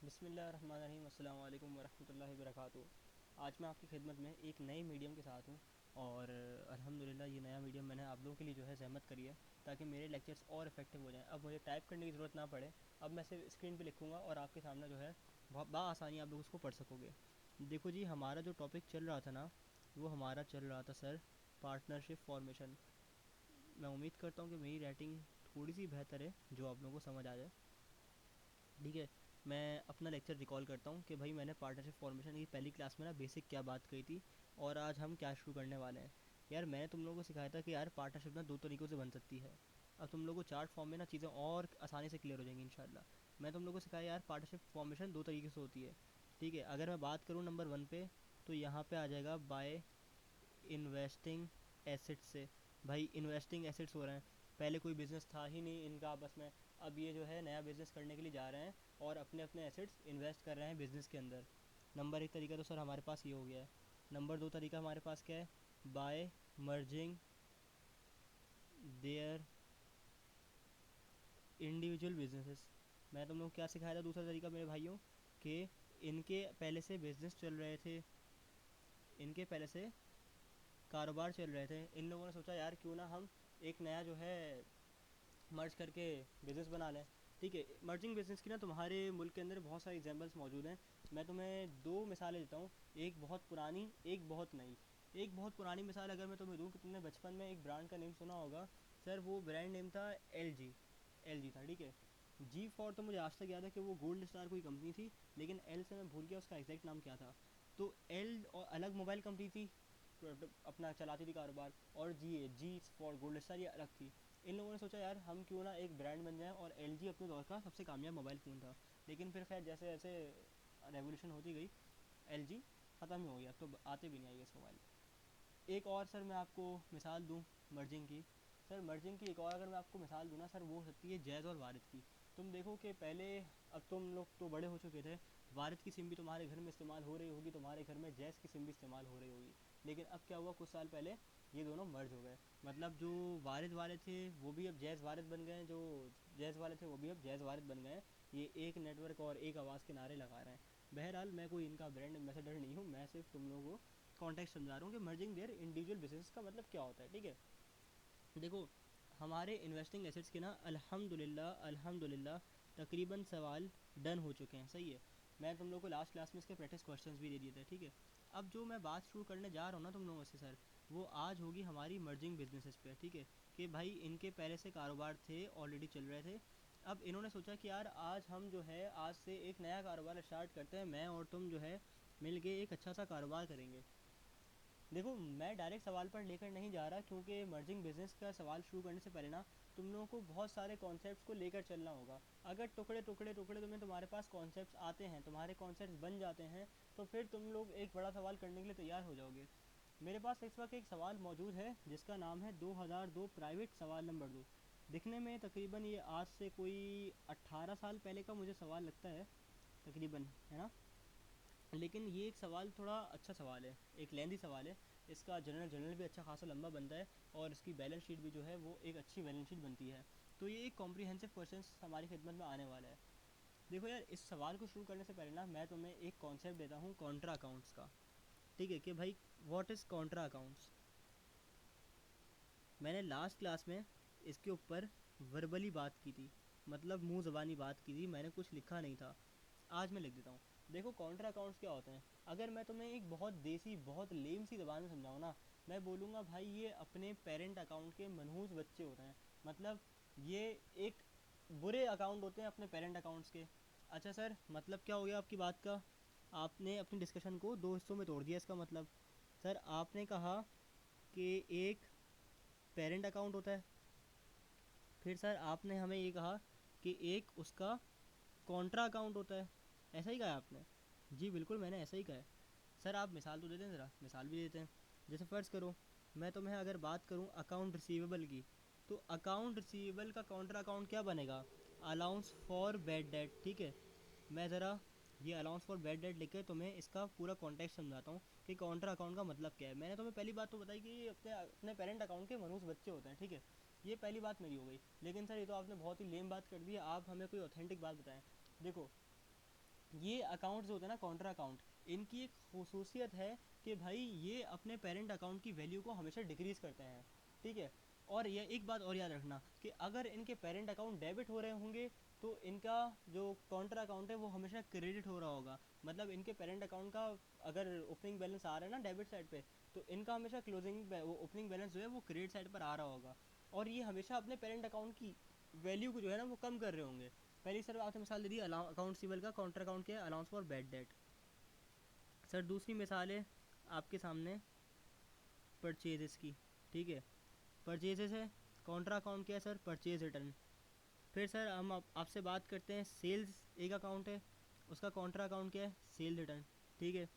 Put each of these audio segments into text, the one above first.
बिस्मिल्लाहिर्रहमानिर्रहीम अस्सलाम वालेकुम वरहमतुल्लाहि वबरकातुहू। आज मैं आपकी खिदमत में एक नए मीडियम के साथ हूँ और अल्हम्दुलिल्लाह ये नया मीडियम मैंने आप लोगों के लिए जो है ज़हमत करी है ताकि मेरे लेक्चर्स और इफेक्टिव हो जाएं। अब मुझे टाइप करने की ज़रूरत ना पड़े, अब मैं सिर्फ स्क्रीन पे लिखूँगा और आपके सामने जो है बहुत बआसानी आप लोग उसको पढ़ सकोगे। देखो जी, हमारा जो टॉपिक चल रहा था ना, वो हमारा चल रहा था सर पार्टनरशिप फॉर्मेशन। मैं उम्मीद करता हूँ कि मेरी राइटिंग थोड़ी सी बेहतर है जो आप लोगों को समझ आ जाए। ठीक है, मैं अपना लेक्चर रिकॉल करता हूँ कि भाई मैंने पार्टनरशिप फॉर्मेशन की पहली क्लास में ना बेसिक क्या बात कही थी और आज हम क्या शुरू करने वाले हैं। यार मैंने तुम लोगों को सिखाया था कि यार पार्टनरशिप ना दो तरीक़ों से बन सकती है। अब तुम लोगों को चार्ट फॉर्म में ना चीज़ें और आसानी से क्लियर हो जाएंगी इंशाल्लाह। मैं तुम लोगों को सिखाया यार पार्टनरशिप फॉर्मेशन दो तरीके से होती है। ठीक है, अगर मैं बात करूँ नंबर वन पे, तो यहाँ पे आ जाएगा बाय इन्वेस्टिंग एसेट्स से। भाई इन्वेस्टिंग एसेट्स हो रहे हैं, पहले कोई बिज़नेस था ही नहीं इनका आपस में, अब ये जो है नया बिज़नेस करने के लिए जा रहे हैं और अपने अपने एसेट्स इन्वेस्ट कर रहे हैं बिज़नेस के अंदर। नंबर एक तरीका तो सर हमारे पास ये हो गया है। नंबर दो तरीका हमारे पास क्या है, by merging their individual businesses. मैं तुम लोग को क्या सिखाया था दूसरा तरीका मेरे भाइयों, कि इनके पहले से बिज़नेस चल रहे थे, इनके पहले से कारोबार चल रहे थे, इन लोगों ने सोचा यार क्यों ना हम एक नया जो है मर्ज करके बिज़नेस बना लें। ठीक है, मर्जिंग बिज़नेस की ना तुम्हारे मुल्क के अंदर बहुत सारी एग्जांपल्स मौजूद हैं। मैं तुम्हें दो मिसालें देता हूँ, एक बहुत पुरानी एक बहुत नई। एक बहुत पुरानी मिसाल अगर मैं तुम्हें दूँ कि तुमने बचपन में एक ब्रांड का नेम सुना होगा सर, वो ब्रांड नेम था एल जी था। ठीक है, जी फॉर तो मुझे आज तक याद है कि वो गोल्ड स्टार कोई कंपनी थी, लेकिन एल से मैं भूल गया उसका एग्जैक्ट नाम क्या था। तो एल और अलग मोबाइल कंपनी थी, अपना चलाती थी कारोबार, और जी फॉर गोल्ड स्टार ये अलग थी। इन लोगों ने सोचा यार हम क्यों ना एक ब्रांड बन जाएं, और एल जी अपने दौर का सबसे कामयाब मोबाइल फ़ोन था। लेकिन फिर खैर जैसे जैसे रेवोल्यूशन होती गई, एल जी ख़त्म ही हो गया, तो आते भी नहीं आई इस मोबाइल। एक और सर मैं आपको मिसाल दूँ मर्जिंग की। सर मर्जिंग की एक और अगर मैं आपको मिसाल दूँ ना सर, वो हो सकती है जैज़ और वारिद की। तुम देखो कि पहले, अब तुम लोग तो बड़े हो चुके थे, वारिद की सिम भी तुम्हारे घर में इस्तेमाल हो रही होगी, तुम्हारे घर में जैज़ की सिम भी इस्तेमाल हो रही होगी। लेकिन अब क्या हुआ, कुछ साल पहले ये दोनों मर्ज हो गए। मतलब जो वारिद वाले थे वो भी अब जैज़ वारिद बन गए, जो जैज़ वाले थे वो भी अब जैज़ वारिद बन गए। ये एक नेटवर्क और एक आवाज़ के नारे लगा रहे हैं। बहरहाल मैं कोई इनका ब्रांड एम्बेसडर नहीं हूँ, मैं सिर्फ तुम लोगों को कॉन्टेक्स्ट समझा रहा हूँ कि मर्जिंग देयर इंडिविजुअल बिजनेस का मतलब क्या होता है। ठीक है, देखो हमारे इन्वेस्टिंग एसेट्स के ना अल्हम्दुलिल्लाह अल्हम्दुलिल्लाह तकरीबन सवाल डन हो चुके हैं। सही है, मैं तुम लोग को लास्ट क्लास में इसके प्रैक्टिस क्वेश्चंस भी दे दिए थे। ठीक है, अब जो मैं बात शुरू करने जा रहा हूँ ना तुम लोगों से सर, वो आज होगी हमारी मर्जिंग बिजनेसेस पे। ठीक है, कि भाई इनके पहले से कारोबार थे, ऑलरेडी चल रहे थे, अब इन्होंने सोचा कि यार आज हम जो है आज से एक नया कारोबार स्टार्ट करते हैं, मैं और तुम जो है मिल के एक अच्छा सा कारोबार करेंगे। देखो मैं डायरेक्ट सवाल पर लेकर नहीं जा रहा, क्योंकि मर्जिंग बिजनेस का सवाल शुरू करने से पहले ना तुम लोगों को बहुत सारे कॉन्सेप्ट्स को लेकर चलना होगा। अगर टुकड़े टुकड़े टुकड़े तुम्हें तुम्हारे पास कॉन्सेप्ट्स आते हैं, तुम्हारे कॉन्सेप्ट्स बन जाते हैं, तो फिर तुम लोग एक बड़ा सवाल करने के लिए तैयार हो जाओगे। मेरे पास इस वक्त एक सवाल मौजूद है जिसका नाम है 2002 प्राइवेट सवाल नंबर 2। दिखने में तकरीबन ये आज से कोई 18 साल पहले का मुझे सवाल लगता है तकरीबन, है ना। लेकिन ये एक सवाल थोड़ा अच्छा सवाल है, एक लेंदी सवाल है। इसका जनरल भी अच्छा खासा लंबा बनता है, और इसकी बैलेंस शीट भी जो है वो एक अच्छी बैलेंस शीट बनती है। तो ये एक कॉम्प्रिहेंसिव क्वेश्चन हमारी खिदमत में आने वाला है। देखो यार, इस सवाल को शुरू करने से पहले ना मैं तुम्हें एक कॉन्सेप्ट देता हूँ कॉन्ट्रा अकाउंट्स का। ठीक है, कि भाई व्हाट इज़ कॉन्ट्रा अकाउंट्स। मैंने लास्ट क्लास में इसके ऊपर वर्बली बात की थी, मतलब मुंह ज़बानी बात की थी, मैंने कुछ लिखा नहीं था। आज मैं लिख देता हूँ। देखो कॉन्ट्रा अकाउंट्स क्या होते हैं, अगर मैं तुम्हें एक बहुत देसी बहुत लेम सी ज़बान में समझाऊँ ना, मैं बोलूँगा भाई ये अपने पेरेंट अकाउंट के मनहूस बच्चे होते हैं। मतलब ये एक बुरे अकाउंट होते हैं अपने पेरेंट अकाउंट्स के। अच्छा सर, मतलब क्या हो गया आपकी बात का, आपने अपनी डिस्कशन को दो हिस्सों में तोड़ दिया। इसका मतलब सर आपने कहा कि एक पेरेंट अकाउंट होता है, फिर सर आपने हमें ये कहा कि एक उसका कॉन्ट्रा अकाउंट होता है। ऐसा ही कहा आपने? जी बिल्कुल मैंने ऐसा ही कहा है। सर आप मिसाल तो दे दें, ज़रा मिसाल भी देते हैं। जैसे फ़र्ज़ करो मैं तुम्हें अगर बात करूं अकाउंट रिसीवेबल की, तो अकाउंट रिसीवेबल का कॉन्ट्रा अकाउंट क्या बनेगा, अलाउंस फॉर बैड डेट। ठीक है, मैं ज़रा ये अलाउंस फॉर बैड डेट लिख के तुम्हें इसका पूरा कॉन्टेक्स्ट समझाता हूँ कि कॉन्ट्रा अकाउंट का मतलब क्या है। मैंने तुम्हें पहली बात तो बताई कि ये अपने अपने पेरेंट अकाउंट के मनूस बच्चे होते हैं। ठीक है, ये पहली बात मेरी हो गई। लेकिन सर ये तो आपने बहुत ही लेम बात कर दी है, आप हमें कोई ऑथेंटिक बात बताएं। देखो ये अकाउंट जो होते हैं ना काउंटर अकाउंट, इनकी एक खसूसियत है कि भाई ये अपने पेरेंट अकाउंट की वैल्यू को हमेशा डिक्रीज़ करते हैं, ठीक है। और ये एक बात और याद रखना कि अगर इनके पेरेंट अकाउंट डेबिट हो रहे होंगे तो इनका जो काउंटर अकाउंट है वो हमेशा क्रेडिट हो रहा होगा। मतलब इनके पेरेंट अकाउंट का अगर ओपनिंग बैलेंस आ रहा है ना डेबिट साइड पे, तो इनका हमेशा क्लोजिंग वो ओपनिंग बैलेंस जो है वो क्रेडिट साइड पर आ रहा होगा। और ये हमेशा अपने पेरेंट अकाउंट की वैल्यू को जो है ना वो कम कर रहे होंगे। पहली सर आपने मिसाल दे दी अकाउंट सिबल का काउंटर अकाउंट क्या है, allowance for bad debt. Sir दूसरी मिसाल है आपके सामने परचेजेस की, ठीक है। परचेजेस है, काउंटर अकाउंट क्या है सर, परचेज रिटर्न। फिर सर हम आपसे बात करते हैं सेल्स, एक अकाउंट है, उसका काउंटर अकाउंट क्या है, सेल रिटर्न, ठीक है।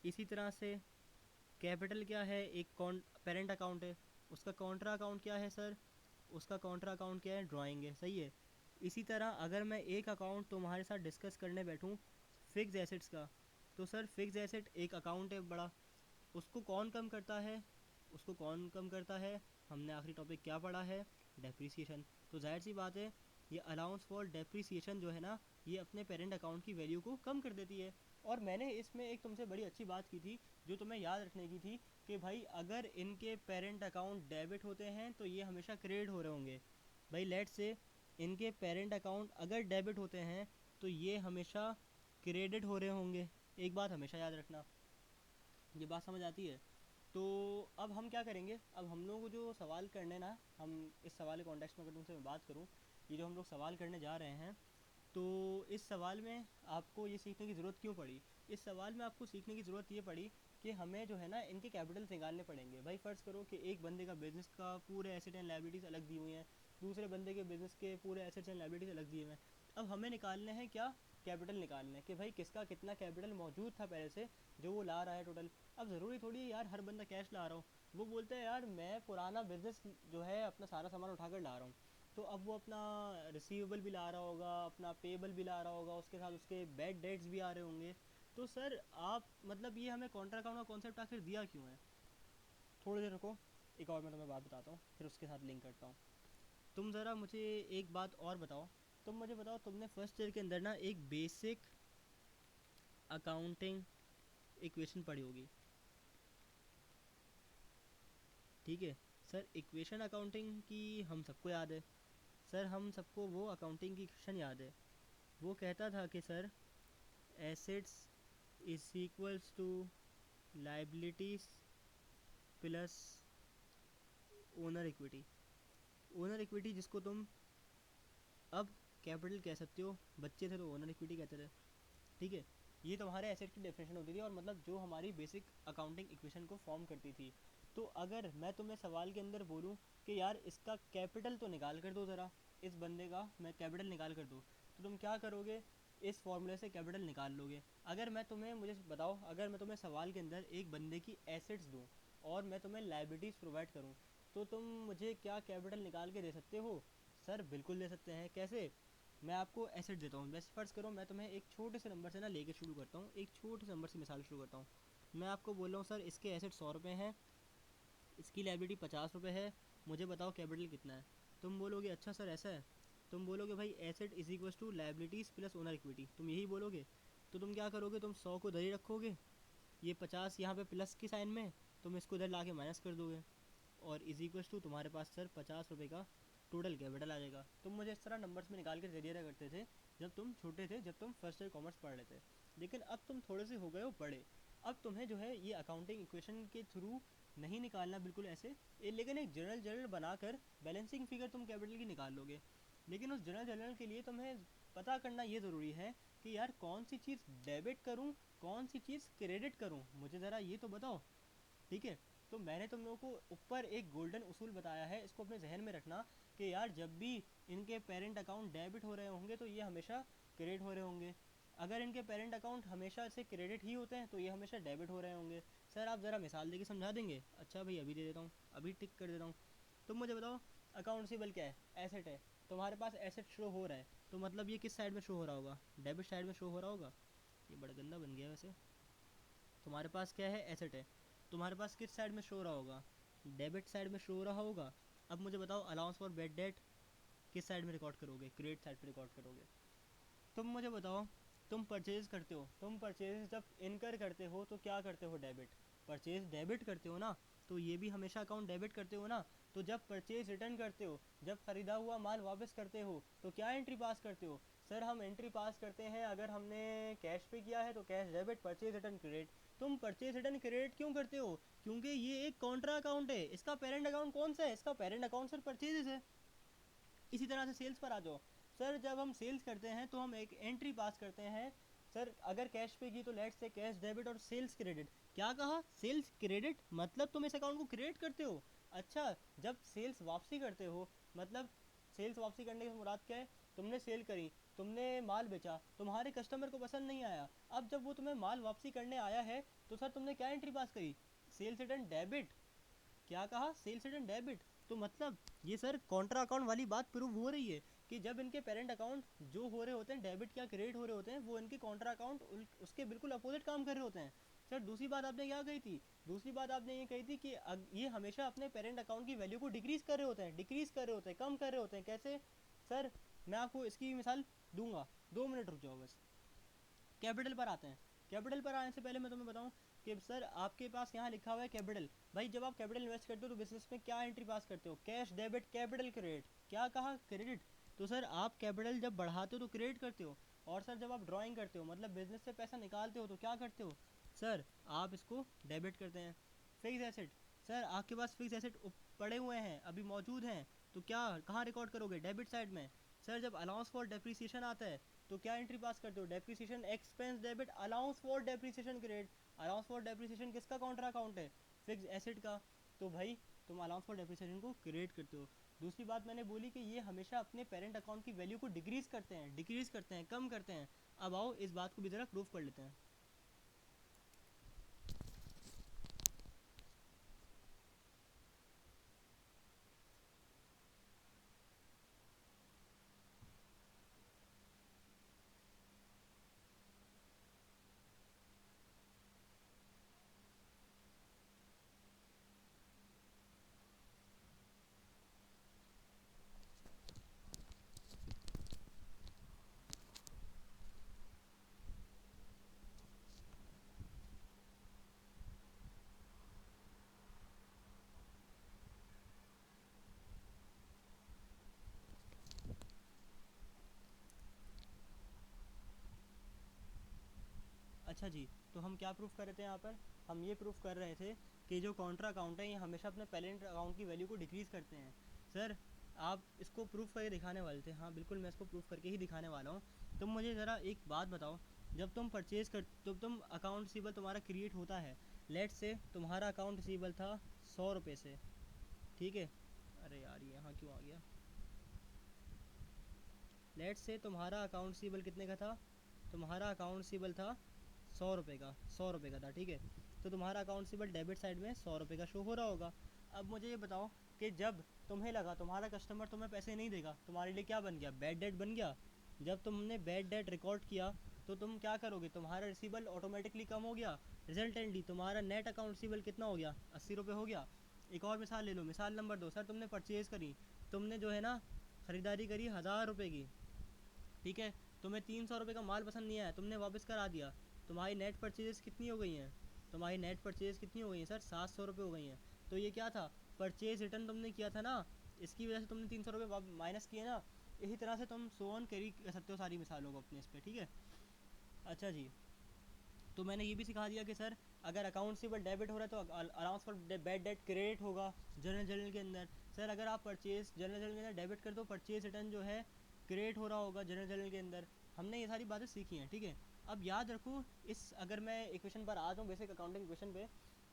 इसी तरह से कैपिटल क्या है, एक पेरेंट अकाउंट है, उसका काउंटर अकाउंट क्या है सर, उसका काउंटर अकाउंट क्या है, ड्राइंग है, सही है। इसी तरह अगर मैं एक अकाउंट तुम्हारे साथ डिस्कस करने बैठूं फिक्स एसेट्स का, तो सर फिक्स एसेट एक अकाउंट है बड़ा, उसको कौन कम करता है, उसको कौन कम करता है, हमने आखिरी टॉपिक क्या पढ़ा है, डेप्रीसिएशन। तो जाहिर सी बात है ये अलाउंस फॉर डेप्रीसिएशन जो है ना ये अपने पेरेंट अकाउंट की वैल्यू को कम कर देती है। और मैंने इसमें एक तुमसे बड़ी अच्छी बात की थी जो तुम्हें याद रखने की थी कि भाई अगर इनके पेरेंट अकाउंट डेबिट होते हैं तो ये हमेशा क्रेडिट हो रहे होंगे। भाई लेट से इनके पेरेंट अकाउंट अगर डेबिट होते हैं तो ये हमेशा क्रेडिट हो रहे होंगे। एक बात हमेशा याद रखना, ये बात समझ आती है। तो अब हम क्या करेंगे, अब हम लोगों को जो सवाल करने ना, हम इस सवाल के कॉन्टेक्स्ट में अगर तुमसे मैं बात करूँ, ये जो हम लोग सवाल करने जा रहे हैं, तो इस सवाल में आपको ये सीखने की ज़रूरत क्यों पड़ी, इस सवाल में आपको सीखने की ज़रूरत ये पड़ी कि हमें जो है ना इनके कैपिटल्स निकालने पड़ेंगे। भाई फ़र्ज़ करो कि एक बंदे का बिज़नेस का पूरे एसेट एंड लाइबिलिटीज़ अलग दी हुई हैं, दूसरे बंदे के बिज़नेस के पूरे एसेट्स एंड लाइबिलिटीज़ अलग दिए हुए हैं। अब हमें निकालने हैं क्या, कैपिटल निकालने हैं कि भाई किसका कितना कैपिटल मौजूद था पहले से जो वो ला रहा है टोटल। अब ज़रूरी थोड़ी है यार हर बंदा कैश ला रहा हो, वो बोलते हैं यार मैं पुराना बिज़नेस जो है अपना सारा सामान उठाकर ला रहा हूँ, तो अब वो अपना रिसीवेबल भी ला रहा होगा, अपना पेबल भी ला रहा होगा, उसके साथ उसके बैड डेट्स भी आ रहे होंगे। तो सर आप मतलब ये हमें कॉन्ट्रा अकाउंट का कॉन्सेप्ट आखिर दिया क्यों है। थोड़ी देर रुको, एक और मैं तुम्हें बात बताता हूँ फिर उसके साथ लिंक करता हूँ। तुम ज़रा मुझे एक बात और बताओ, तुम मुझे बताओ तुमने फर्स्ट ईयर के अंदर ना एक बेसिक अकाउंटिंग इक्वेशन पढ़ी होगी, ठीक है। सर इक्वेशन अकाउंटिंग की हम सबको याद है, सर हम सबको वो अकाउंटिंग की इक्वेशन याद है, वो कहता था कि sir assets is equals to liabilities plus owner equity. Owner equity जिसको तुम अब कैपिटल कह सकते हो, बच्चे थे तो ओनर इक्विटी कहते थे, ठीक है। ये तुम्हारे एसेट की डेफिनेशन होती थी और मतलब जो हमारी बेसिक अकाउंटिंग इक्वेशन को फॉर्म करती थी। तो अगर मैं तुम्हें सवाल के अंदर बोलूँ कि यार इसका कैपिटल तो निकाल कर दो ज़रा, इस बंदे का मैं कैपिटल निकाल कर दूँ, तो तुम क्या करोगे, इस फॉर्मूले से कैपिटल निकाल लोगे। अगर मैं तुम्हें, मुझे बताओ, अगर मैं तुम्हें सवाल के अंदर एक बंदे की एसेट्स दूँ और मैं तुम्हें लाइबिलिटीज़ प्रोवाइड करूँ, तो तुम मुझे क्या कैपिटल निकाल के दे सकते हो। सर बिल्कुल दे सकते हैं, कैसे। मैं आपको एसेट देता हूँ, बस फ़र्ज़ करो मैं तुम्हें एक छोटे से नंबर से ना लेके शुरू करता हूँ, एक छोटे से नंबर से मिसाल शुरू करता हूँ। मैं आपको बोल रहा हूँ सर इसके एसेट 100 रुपये हैं, इसकी लाइबिलिटी 50 रुपये है, मुझे बताओ कैपिटल कितना है। तुम बोलोगे अच्छा सर ऐसा है, तुम बोलोगे भाई asset is equal to liabilities plus owner equity, तुम यही बोलोगे। तो तुम क्या करोगे, तुम 100 को इधर ही रखोगे, ये 50 यहाँ पे प्लस की साइन में, तुम इसको इधर ला के माइनस कर दोगे, और इज इक्वल टू तुम्हारे पास सर 50 रुपये का टोटल कैपिटल आ जाएगा। तुम मुझे इस तरह नंबर्स में निकाल के दे दिया करते थे जब तुम छोटे थे, जब तुम फर्स्ट ईयर कॉमर्स पढ़ रहे थे। लेकिन अब तुम थोड़े से हो गए हो बड़े, अब तुम्हें जो है ये अकाउंटिंग इक्वेशन के थ्रू नहीं निकालना बिल्कुल ऐसे, लेकिन एक जनरल जनरल बनाकर बैलेंसिंग फिगर तुम कैपिटल की निकाल लोगे। लेकिन उस जनरल जनरल के लिए तुम्हें पता करना ये ज़रूरी है कि यार कौन सी चीज़ डेबिट करूँ, कौन सी चीज़ क्रेडिट करूँ, मुझे ज़रा ये तो बताओ, ठीक है। तो मैंने तुम लोगों को ऊपर एक गोल्डन उसूल बताया है, इसको अपने जहन में रखना कि यार जब भी इनके पेरेंट अकाउंट डेबिट हो रहे होंगे तो ये हमेशा क्रेडिट हो रहे होंगे, अगर इनके पेरेंट अकाउंट हमेशा से क्रेडिट ही होते हैं तो ये हमेशा डेबिट हो रहे होंगे। सर आप ज़रा मिसाल देके समझा देंगे। अच्छा भाई अभी दे देता हूँ, अभी टिक कर देता हूँ। तुम मुझे बताओ अकाउंटेबल क्या है, एसेट है, तुम्हारे पास एसेट शो हो रहा है, तो मतलब ये किस साइड में शो हो रहा होगा, डेबिट साइड में शो हो रहा होगा। ये बड़ा गंदा बन गया वैसे। तुम्हारे पास क्या है, एसेट है, तुम्हारे पास किस साइड में शो हो रहा होगा, डेबिट साइड में शो हो रहा होगा। अब मुझे बताओ अलाउंस फॉर बैड डेट किस साइड में रिकॉर्ड करोगे, क्रेडिट साइड पे रिकॉर्ड करोगे। तुम मुझे बताओ तुम परचेज करते हो, तुम परचेज जब इनकर करते हो तो क्या करते हो, डेबिट। परचेज डेबिट करते हो ना, तो ये भी हमेशा अकाउंट डेबिट करते हो ना। तो जब परचेज रिटर्न करते हो, जब ख़रीदा हुआ माल वापस करते हो, तो क्या एंट्री पास करते हो। सर हम एंट्री पास करते हैं, अगर हमने कैश पे किया है तो cash debit, purchase return credit. तुम परचेज रिटर्न क्रेडिट क्यों करते हो, क्योंकि ये एक कॉन्ट्रा अकाउंट है। इसका पेरेंट अकाउंट कौन सा है, इसका पेरेंट अकाउंट सर परचेजेस है। इसी तरह से सेल्स पर आ जाओ। सर जब हम सेल्स करते हैं तो हम एक एंट्री पास करते हैं। सर अगर कैश पे की तो लेट्स से कैश डेबिट और सेल्स क्रेडिट। क्या कहा, सेल्स क्रेडिट, मतलब तुम इस अकाउंट को क्रिएट करते हो। अच्छा, जब सेल्स वापसी करते हो, मतलब सेल्स वापसी करने की मुराद क्या है, तुमने सेल करी, तुमने माल बेचा, तुम्हारे कस्टमर को पसंद नहीं आया, अब जब वो तुम्हें माल वापसी करने आया है तो सर तुमने क्या एंट्री पास करी, सेल्स रिटर्न डेबिट। क्या कहा, सेल्स रिटर्न डेबिट। तो मतलब ये सर कॉन्ट्रा अकाउंट वाली बात प्रूव हो रही है कि जब इनके पेरेंट अकाउंट जो हो रहे होते हैं डेबिट या क्रेडिट हो रहे होते हैं, वो इनके कॉन्ट्रा अकाउंट उसके बिल्कुल अपोजिट काम कर रहे होते हैं। सर दूसरी बात आपने क्या कही थी, दूसरी बात आपने ये कही थी कि ये हमेशा अपने पेरेंट अकाउंट की वैल्यू को डिक्रीज कर रहे होते हैं, डिक्रीज कर रहे होते हैं, कम कर रहे होते हैं। कैसे सर, मैं आपको इसकी मिसाल दूंगा, 2 मिनट रुक जाओ बस। कैपिटल पर आते हैं। कैपिटल पर आने से पहले मैं तुम्हें बताऊं कि सर आपके पास यहाँ लिखा हुआ है कैपिटल। भाई जब आप कैपिटल इन्वेस्ट करते हो तो बिजनेस में क्या एंट्री पास करते हो, कैश डेबिट कैपिटल क्रेडिट। क्या कहा, क्रेडिट। तो सर आप कैपिटल जब बढ़ाते हो तो क्रेडिट करते हो, और सर जब आप ड्राइंग करते हो मतलब बिजनेस से पैसा निकालते हो तो क्या करते हो, सर आप इसको डेबिट करते हैं। फिक्स एसेट, सर आपके पास फिक्स एसेट पड़े हुए हैं, अभी मौजूद हैं, तो क्या कहाँ रिकॉर्ड करोगे, डेबिट साइड में। सर जब अलाउंस फॉर डेप्रिसिएशन आता है तो क्या एंट्री पास करते हो, depreciation expense debit, allowance for depreciation credit. Allowance for depreciation किसका काउंटर अकाउंट है, फिक्स एसेट का। तो भाई तुम अलाउंस फॉर डेप्रिसिएशन को क्रिएट करते हो। दूसरी बात मैंने बोली कि ये हमेशा अपने पेरेंट अकाउंट की वैल्यू को डिक्रीज करते हैं, डिक्रीज करते हैं, कम करते हैं। अब आओ इस बात को भी ज़रा प्रूफ कर लेते हैं। अच्छा जी, तो हम क्या प्रूफ कर रहे थे यहाँ पर, हम ये प्रूफ कर रहे थे कि जो काउंटर अकाउंट है ये हमेशा अपने पेरेंट अकाउंट की वैल्यू को डिक्रीज़ करते हैं। सर आप इसको प्रूफ करके दिखाने वाले थे, हाँ बिल्कुल मैं इसको प्रूफ करके ही दिखाने वाला हूँ। तुम मुझे ज़रा एक बात बताओ, जब तुम परचेज कर, जब तुम अकाउंट रिसीबल तुम्हारा क्रिएट होता है, लेट से तुम्हारा अकाउंट रिसीबल था 100 रुपये से, ठीक है। अरे यार ये यहाँ क्यों आ गया, लेट से तुम्हारा अकाउंट रिसीबल कितने का था, तुम्हारा अकाउंट रिसीबल था 100 रुपये का, 100 रुपये का था, ठीक है। तो तुम्हारा अकाउंट रिसीबल डेबिट साइड में 100 रुपये का शो हो रहा होगा। अब मुझे ये बताओ कि जब तुम्हें लगा तुम्हारा कस्टमर तुम्हें पैसे नहीं देगा, तुम्हारे लिए क्या बन गया, बैड डेट बन गया। जब तुमने बैड डेट रिकॉर्ड किया तो तुम क्या करोगे, तुम्हारा रिसीबल ऑटोमेटिकली कम हो गया, रिजल्टेंटली तुम्हारा नेट अकाउंट रिसीबल कितना हो गया, 80 रुपये हो गया। एक और मिसाल ले लो, मिसाल नंबर 2, सर तुमने परचेज़ करी, तुमने जो है ना ख़रीदारी करी 1000 रुपये की, ठीक है। तुम्हें 300 रुपये का माल पसंद नहीं आया, तुमने वापस करा दिया। तुम्हारी नेट परचेज कितनी हो गई हैं, तुम्हारी नेट परचेज कितनी हो गई हैं सर, 700 रुपये हो गई हैं। तो ये क्या था, परचेज रिटर्न तुमने किया था ना, इसकी वजह से तुमने 300 रुपये माइनस किए ना। इसी तरह से तुम सो ऑन कैरी कर सकते हो सारी मिसालों को अपने इस पर, ठीक है। अच्छा जी, तो मैंने ये भी सिखा दिया कि सर अगर अकाउंट से बट डेबिट हो रहा है तो allowance for bad date credit होगा जनरल जनरल के अंदर। सर अगर आप परचेज जनरल जनरल के अंदर डेबिट कर दो, परचेज रिटर्न जो है क्रिएट हो रहा होगा जनरल जनरल के अंदर। हमने ये सारी बातें सीखी हैं, ठीक है। अब याद रखो, इस अगर मैं इक्वेशन पर आ जाऊँ बेसिक अकाउंटिंग इक्वेशन पे,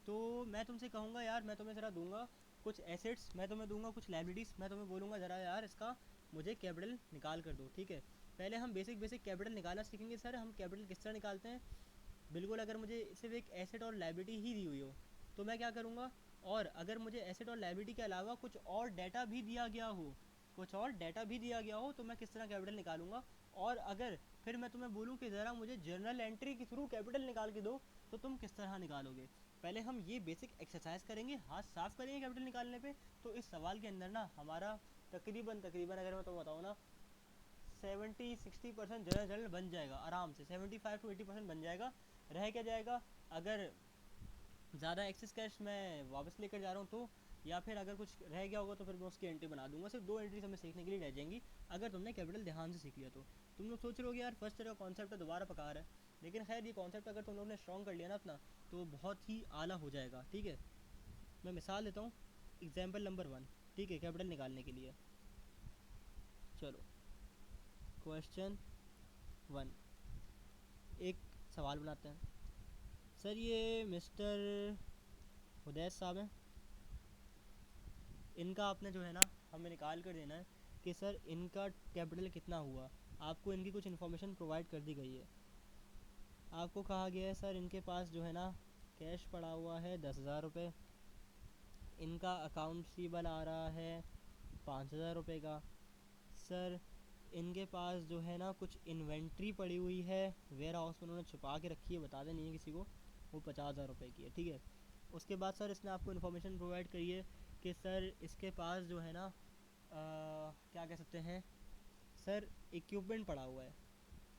तो मैं तुमसे कहूँगा यार, मैं तुम्हें ज़रा दूंगा कुछ एसेट्स, मैं तुम्हें दूंगा कुछ लाइबिलिटीज़, मैं तुम्हें बोलूँगा ज़रा यार इसका मुझे कैपिटल निकाल कर दो, ठीक है। पहले हम बेसिक बेसिक कैपिटल निकालना सीखेंगे। सर हम कैपिटल किस तरह निकालते हैं, बिल्कुल अगर मुझे सिर्फ एक एसेट और लाइबिलिटी ही दी हुई हो तो मैं क्या करूँगा, और अगर मुझे एसेट और लाइबिलिटी के अलावा कुछ और डाटा भी दिया गया हो, कुछ और डाटा भी दिया गया हो, तो मैं किस तरह कैपिटल निकालूंगा। और अगर फिर मैं तुम्हें बोलूँ कि ज़रा मुझे जर्नल एंट्री के थ्रू कैपिटल निकाल के दो, तो तुम किस तरह निकालोगे। पहले हम ये बेसिक एक्सरसाइज करेंगे, हाथ साफ करेंगे कैपिटल निकालने पे। तो इस सवाल के अंदर ना हमारा तकरीबन तकरीबन अगर मैं तुम्हें बताऊँ ना 70-60% जनरल जनरल बन जाएगा आराम से, 75-80% बन जाएगा। रह क्या जाएगा, अगर ज़्यादा एक्सेस कैश मैं वापस लेकर जा रहा हूँ तो, या फिर अगर कुछ रह गया होगा तो फिर मैं उसकी एंट्री बना दूंगा। सिर्फ 2 एंट्री हमें सीखने के लिए रह जाएंगी अगर तुमने कैपिटल ध्यान से सीख लिया तो। तुम लोग सोच रहे हो कि यार फर्स्ट ईयर का कॉन्सेप्ट है, दोबारा पका रहा है, लेकिन खैर ये कॉन्सेप्ट अगर तुम लोग ने स्ट्रॉन्ग कर लिया ना अपना, तो बहुत ही आला हो जाएगा। ठीक है, मैं मिसाल देता हूँ, एग्जाम्पल नंबर 1, ठीक है, कैपिटल निकालने के लिए। चलो क्वेश्चन 1, एक सवाल बनाते हैं। सर ये मिस्टर उदैस साहब हैं, इनका आपने जो है ना हमें निकाल कर देना है कि सर इनका कैपिटल कितना हुआ। आपको इनकी कुछ इन्फॉर्मेशन प्रोवाइड कर दी गई है। आपको कहा गया है सर इनके पास जो है ना कैश पड़ा हुआ है 10,000 रुपये, इनका अकाउंट रिसीवेबल आ रहा है 5,000 रुपये का। सर इनके पास जो है ना कुछ इन्वेंट्री पड़ी हुई है वेयर हाउस में, उन्होंने छुपा के रखी है, बताते नहीं है किसी को, वो 50,000 रुपये की है। ठीक है, उसके बाद सर इसने आपको इन्फॉर्मेशन प्रोवाइड करी है कि सर इसके पास जो है ना क्या कह सकते हैं सर, इक्विपमेंट पड़ा हुआ है।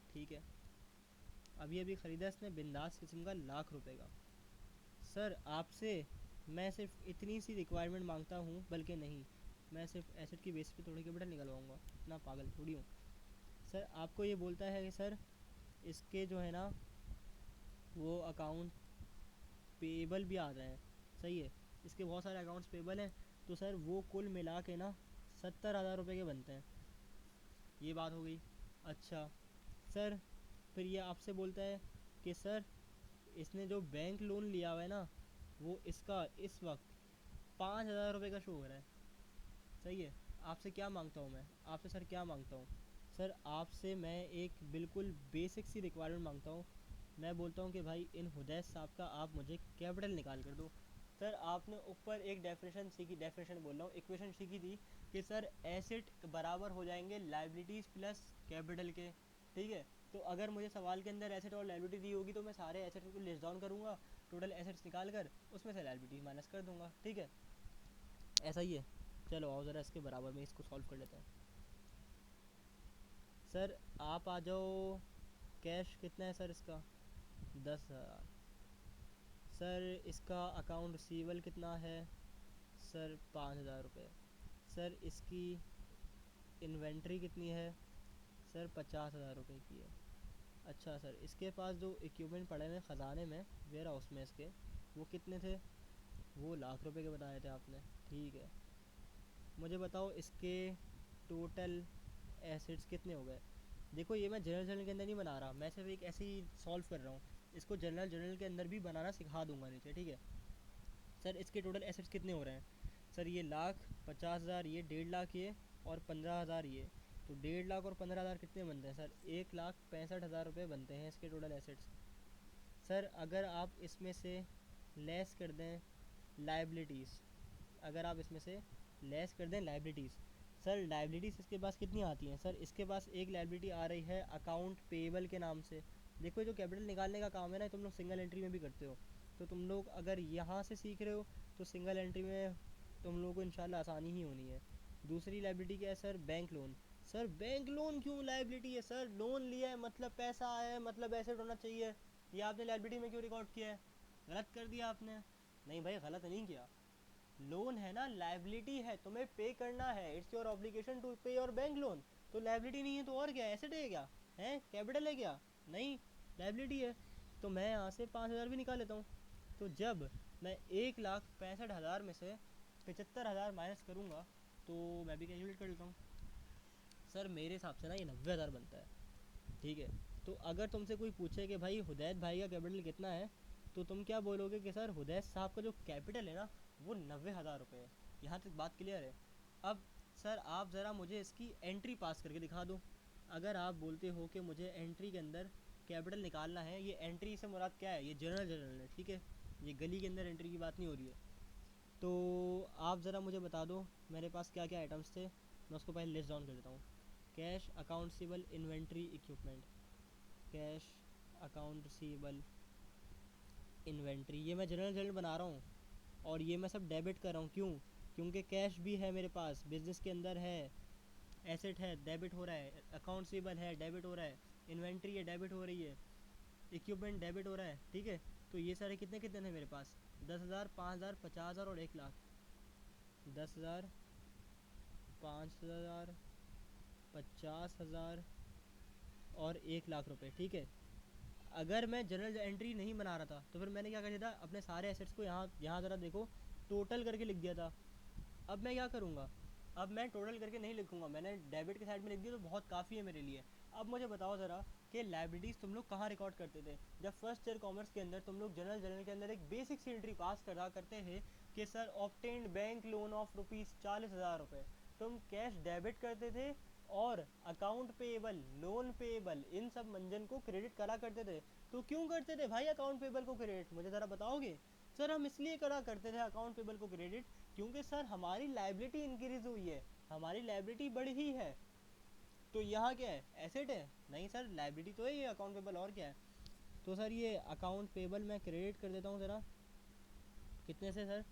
ठीक है, अभी अभी ख़रीदा इसने बिंदास किस्म का ₹1,00,000 का। सर आपसे मैं सिर्फ इतनी सी रिक्वायरमेंट मांगता हूँ, बल्कि नहीं, मैं सिर्फ एसेट की बेस पे थोड़ी कैपिटल निकलवाऊँगा, इतना पागल थोड़ी हूँ। सर आपको ये बोलता है कि सर इसके जो है ना वो अकाउंट पेबल भी आ रहे हैं, सही है, इसके बहुत सारे अकाउंट्स पेबल हैं, तो सर वो कुल मिला के ना 70,000 रुपये के बनते हैं। ये बात हो गई। अच्छा सर, फिर ये आपसे बोलता है कि सर इसने जो बैंक लोन लिया हुआ है ना, वो इसका इस वक्त 5,000 रुपये का शो हो रहा है। सही है, आपसे क्या मांगता हूँ मैं, आपसे सर क्या मांगता हूँ, सर आपसे मैं एक बिल्कुल बेसिक सी रिक्वायरमेंट मांगता हूँ। मैं बोलता हूँ कि भाई इन हुदैस साहब का आप मुझे कैपिटल निकाल कर दो। सर आपने ऊपर एक डेफिनेशन सीखी, डेफिनेशन बोल रहा हूँ, इक्वेशन सीखी थी कि सर एसेट बराबर हो जाएंगे लाइबिलिटीज़ प्लस कैपिटल के। ठीक है, तो अगर मुझे सवाल के अंदर एसेट और लाइबिलिटी दी होगी तो मैं सारे एसेट को लिस्ट डाउन करूँगा, टोटल एसेट्स निकाल कर उसमें से लाइबिलिटीज माइनस कर दूंगा। ठीक है, ऐसा ही है। चलो आओ ज़रा इसके बराबर में इसको सॉल्व कर लेते हैं। सर आप आ जाओ, कैश कितना है सर इसका 10,000। सर इसका अकाउंट रिसीवेबल कितना है सर 5,000 रुपये। सर इसकी इन्वेंट्री कितनी है सर 50,000 रुपये की है। अच्छा सर इसके पास जो इक्विपमेंट पड़े हुए ख़जाने में वेयर हाउस में इसके, वो कितने थे, वो ₹1,00,000 के बताए थे आपने। ठीक है, मुझे बताओ इसके टोटल एसेट्स कितने हो गए। देखो ये मैं जनरल जनरल के अंदर नहीं बना रहा, मैं सिर्फ एक ऐसे ही सॉल्व कर रहा हूँ, इसको जनरल जनरल के अंदर भी बनाना सिखा दूंगा नीचे। ठीक है, सर इसके टोटल एसेट्स कितने हो रहे हैं, सर ये 1,50,000, ये 1,50,000, ये और 15,000 ये, तो 1,50,000 और 15,000 कितने बनते हैं सर, 1,65,000 रुपये बनते हैं इसके टोटल एसेट्स। सर अगर आप इसमें से लेस कर दें लाइबिलिटीज़, अगर आप इसमें से लेस कर दें लाइबिलिटीज़, सर लाइबिलिटीज़ इसके पास कितनी आती हैं, सर इसके पास एक लाइबिलिटी आ रही है अकाउंट पेबल के नाम से। देखो जो कैपिटल निकालने का काम है ना, तुम लोग सिंगल एंट्री में भी करते हो, तो तुम लोग अगर यहाँ से सीख रहे हो तो सिंगल एंट्री में तुम लोगों को इंशाल्लाह आसानी ही होनी है। दूसरी लाइबिलिटी क्या है sir, bank loan. Sir bank loan क्यों लाइबिलिटी है, सर लोन लिया है मतलब पैसा आया है मतलब एसेट होना चाहिए, ये आपने लाइबिलिटी में क्यों रिकॉर्ड किया है, गलत कर दिया आपने। नहीं भाई गलत नहीं किया, लोन है ना, लाइबिलिटी है, तुम्हें पे करना है, इट्स योर ऑब्लिगेशन टू पे योर बैंक लोन। तो लाइबिलिटी नहीं है तो और क्या है, एसेट है क्या है, कैपिटल है क्या, नहीं लाइबिलिटी है। तो मैं यहाँ से 5,000 भी निकाल लेता हूँ। तो जब मैं 1,65,000 में से 75,000 माइनस करूँगा तो मैं भी कैलकुलेट कर लेता हूँ। सर मेरे हिसाब से ना ये 90,000 बनता है। ठीक है, तो अगर तुमसे कोई पूछे कि भाई हुदैत भाई का कैपिटल कितना है, तो तुम क्या बोलोगे कि सर हुदैत साहब का जो कैपिटल है ना वो 90,000 रुपये है। यहाँ तक बात क्लियर है। अब सर आप ज़रा मुझे इसकी एंट्री पास करके दिखा दो। अगर आप बोलते हो कि मुझे एंट्री के अंदर कैपिटल निकालना है, ये एंट्री से मुराद क्या है, ये जनरल जनरल है, ठीक है, ये गली के अंदर एंट्री की बात नहीं हो रही है। तो आप ज़रा मुझे बता दो मेरे पास क्या क्या आइटम्स थे, मैं उसको पहले लिस्ट डाउन कर देता हूँ। Cash, account receivable, inventory, equipment. Cash, account receivable, inventory, ये मैं जनरल जनरल बना रहा हूँ और ये मैं सब डेबिट कर रहा हूँ। क्यों, क्योंकि कैश भी है मेरे पास, बिजनेस के अंदर है, एसेट है डेबिट हो रहा है, अकाउंट रिसीवेबल है डेबिट हो रहा है, इन्वेंट्री है डेबिट हो रही है, इक्विपमेंट डेबिट हो रहा है, ठीक है। तो ये सारे कितने कितने थे मेरे पास, 10,000, 5,000, 50,000 और 1 लाख। 10,000, 5,000, 50,000 और 1 लाख रुपए, ठीक है। अगर मैं जनरल एंट्री नहीं बना रहा था तो फिर मैंने क्या कर दिया था, अपने सारे एसेट्स को यहाँ यहाँ ज़रा देखो टोटल करके लिख दिया था। अब मैं क्या करूँगा, अब मैं टोटल करके नहीं लिखूँगा, मैंने डेबिट के साइड में लिख दिया तो बहुत काफ़ी है मेरे लिए। अब मुझे बताओ ज़रा कि लाइब्रेरीज तुम लोग कहाँ रिकॉर्ड करते थे, जब फर्स्ट ईयर कॉमर्स के अंदर तुम लोग जनरल के अंदर एक बेसिक सी एंट्री पास करा करते थे कि sir obtained bank loan of ₹40,000, तुम कैश डेबिट करते थे और अकाउंट पेएबल, लोन पेएबल, इन सब मंजन को क्रेडिट करा करते थे। तो क्यों करते थे भाई अकाउंट पेएबल को क्रेडिट, मुझे ज़रा बताओगे। सर हम इसलिए करा करते थे अकाउंट पेएबल को क्रेडिट क्योंकि सर हमारी लाइबिलिटी इंक्रीज हुई है, हमारी लाइबिलिटी बढ़ी ही है। तो यहाँ क्या है, एसेट है, नहीं सर लाइबिलिटी तो है ये अकाउंट पेबल, और क्या है। तो सर ये अकाउंट पेबल मैं क्रेडिट कर देता हूँ ज़रा, कितने से सर,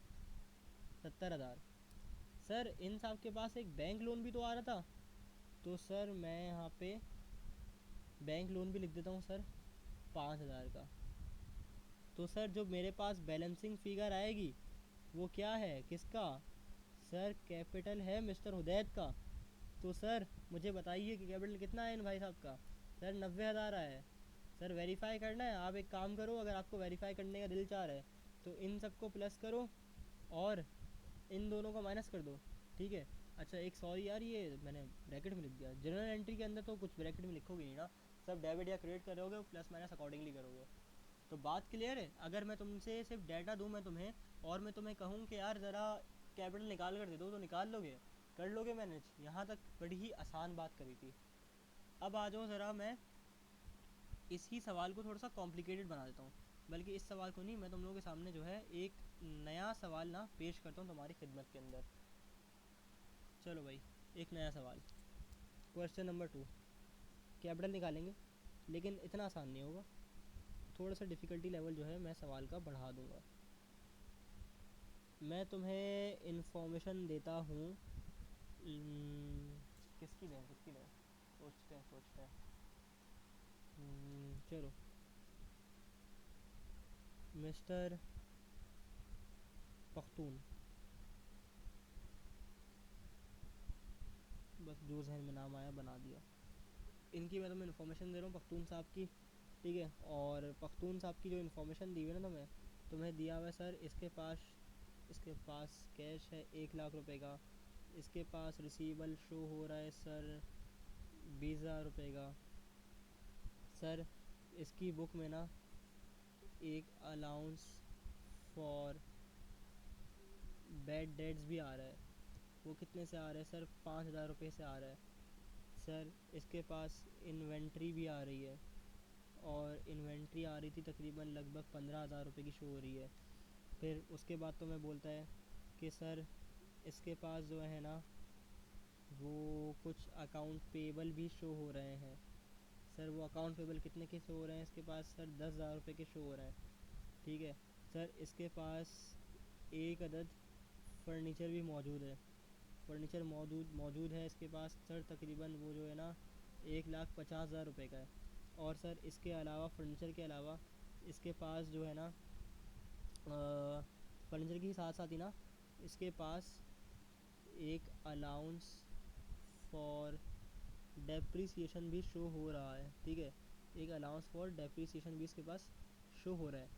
70,000। सर इन साहब के पास एक बैंक लोन भी तो आ रहा था, तो सर मैं यहाँ पे बैंक लोन भी लिख देता हूँ सर, 5,000 का। तो सर जो मेरे पास बैलेंसिंग फिगर आएगी वो क्या है, किसका, सर कैपिटल है मिस्टर हुदैद का। तो सर मुझे बताइए कि कैपिटल कितना है इन भाई साहब का। सर 90,000 आया है। सर वेरीफाई करना है, आप एक काम करो, अगर आपको वेरीफाई करने का दिल चाह रहा है तो इन सबको प्लस करो और इन दोनों को माइनस कर दो, ठीक है। अच्छा एक सॉरी यार, ये मैंने ब्रैकेट में लिख दिया, जनरल एंट्री के अंदर तो कुछ ब्रैकेट में लिखोगे नहीं ना, सब डेबिट या क्रेडिट करोगे, प्लस माइनस अकॉर्डिंगली करोगे। तो बात क्लियर है। अगर मैं तुमसे सिर्फ डाटा दूँ मैं तुम्हें, और मैं तुम्हें कहूँ कि यार ज़रा कैपिटल निकाल कर दे दो, तो निकाल लोगे, कर लोगे मैनेज। यहाँ तक बड़ी ही आसान बात करी थी। अब आ जाओ ज़रा, मैं इसी सवाल को थोड़ा सा कॉम्प्लिकेटेड बना देता हूँ, बल्कि इस सवाल को नहीं, मैं तुम लोगों के सामने जो है एक नया सवाल ना पेश करता हूँ तुम्हारी खिदमत के अंदर। चलो भाई, एक नया सवाल, क्वेश्चन नंबर 2। कैपिटल निकालेंगे लेकिन इतना आसान नहीं होगा, थोड़ा सा डिफ़िकल्टी लेवल जो है मैं सवाल का बढ़ा दूँगा। मैं तुम्हें इन्फॉर्मेशन देता हूँ, किसकी दें किसकी दें, सोचते हैं। चलो मिस्टर पख्तून, बस जो जहन में नाम आया बना दिया। इनकी मैं तुम्हें इन्फॉर्मेशन दे रहा हूँ पख्तून साहब की, ठीक है। और पख्तून साहब की जो इन्फॉर्मेशन दी हुई है ना तुम्हें दिया हुआ है सर, इसके पास कैश है 1 लाख रुपए का, इसके पास रिसीवेबल शो हो रहा है सर 20,000 रुपये का। सर इसकी बुक में ना एक अलाउंस फॉर बैड डेट्स भी आ रहा है, वो कितने से आ रहा है सर, 5,000 रुपये से आ रहा है। सर इसके पास इन्वेंट्री भी आ रही है, और इन्वेंट्री आ रही थी तकरीबन लगभग 15,000 रुपये की शो हो रही है। फिर उसके बाद तो मैं बोलता है कि सर इसके पास जो है ना वो कुछ अकाउंट पेबल भी शो हो रहे हैं। सर वो अकाउंट पेबल कितने के शो हो रहे हैं, इसके पास सर 10,000 रुपये के शो हो रहे हैं, ठीक है। सर इसके पास एक अदद फर्नीचर भी मौजूद है, फर्नीचर मौजूद है इसके पास सर, तकरीबन वो जो है ना 1,50,000 रुपये का है। और सर इसके अलावा फर्नीचर के अलावा इसके पास जो है ना फर्नीचर के साथ साथ ही ना इसके पास एक अलाउंस फॉर डेप्रिसिएशन भी शो हो रहा है, ठीक है। एक अलाउंस फॉर डेप्रिसिएशन भी इसके पास शो हो रहा है।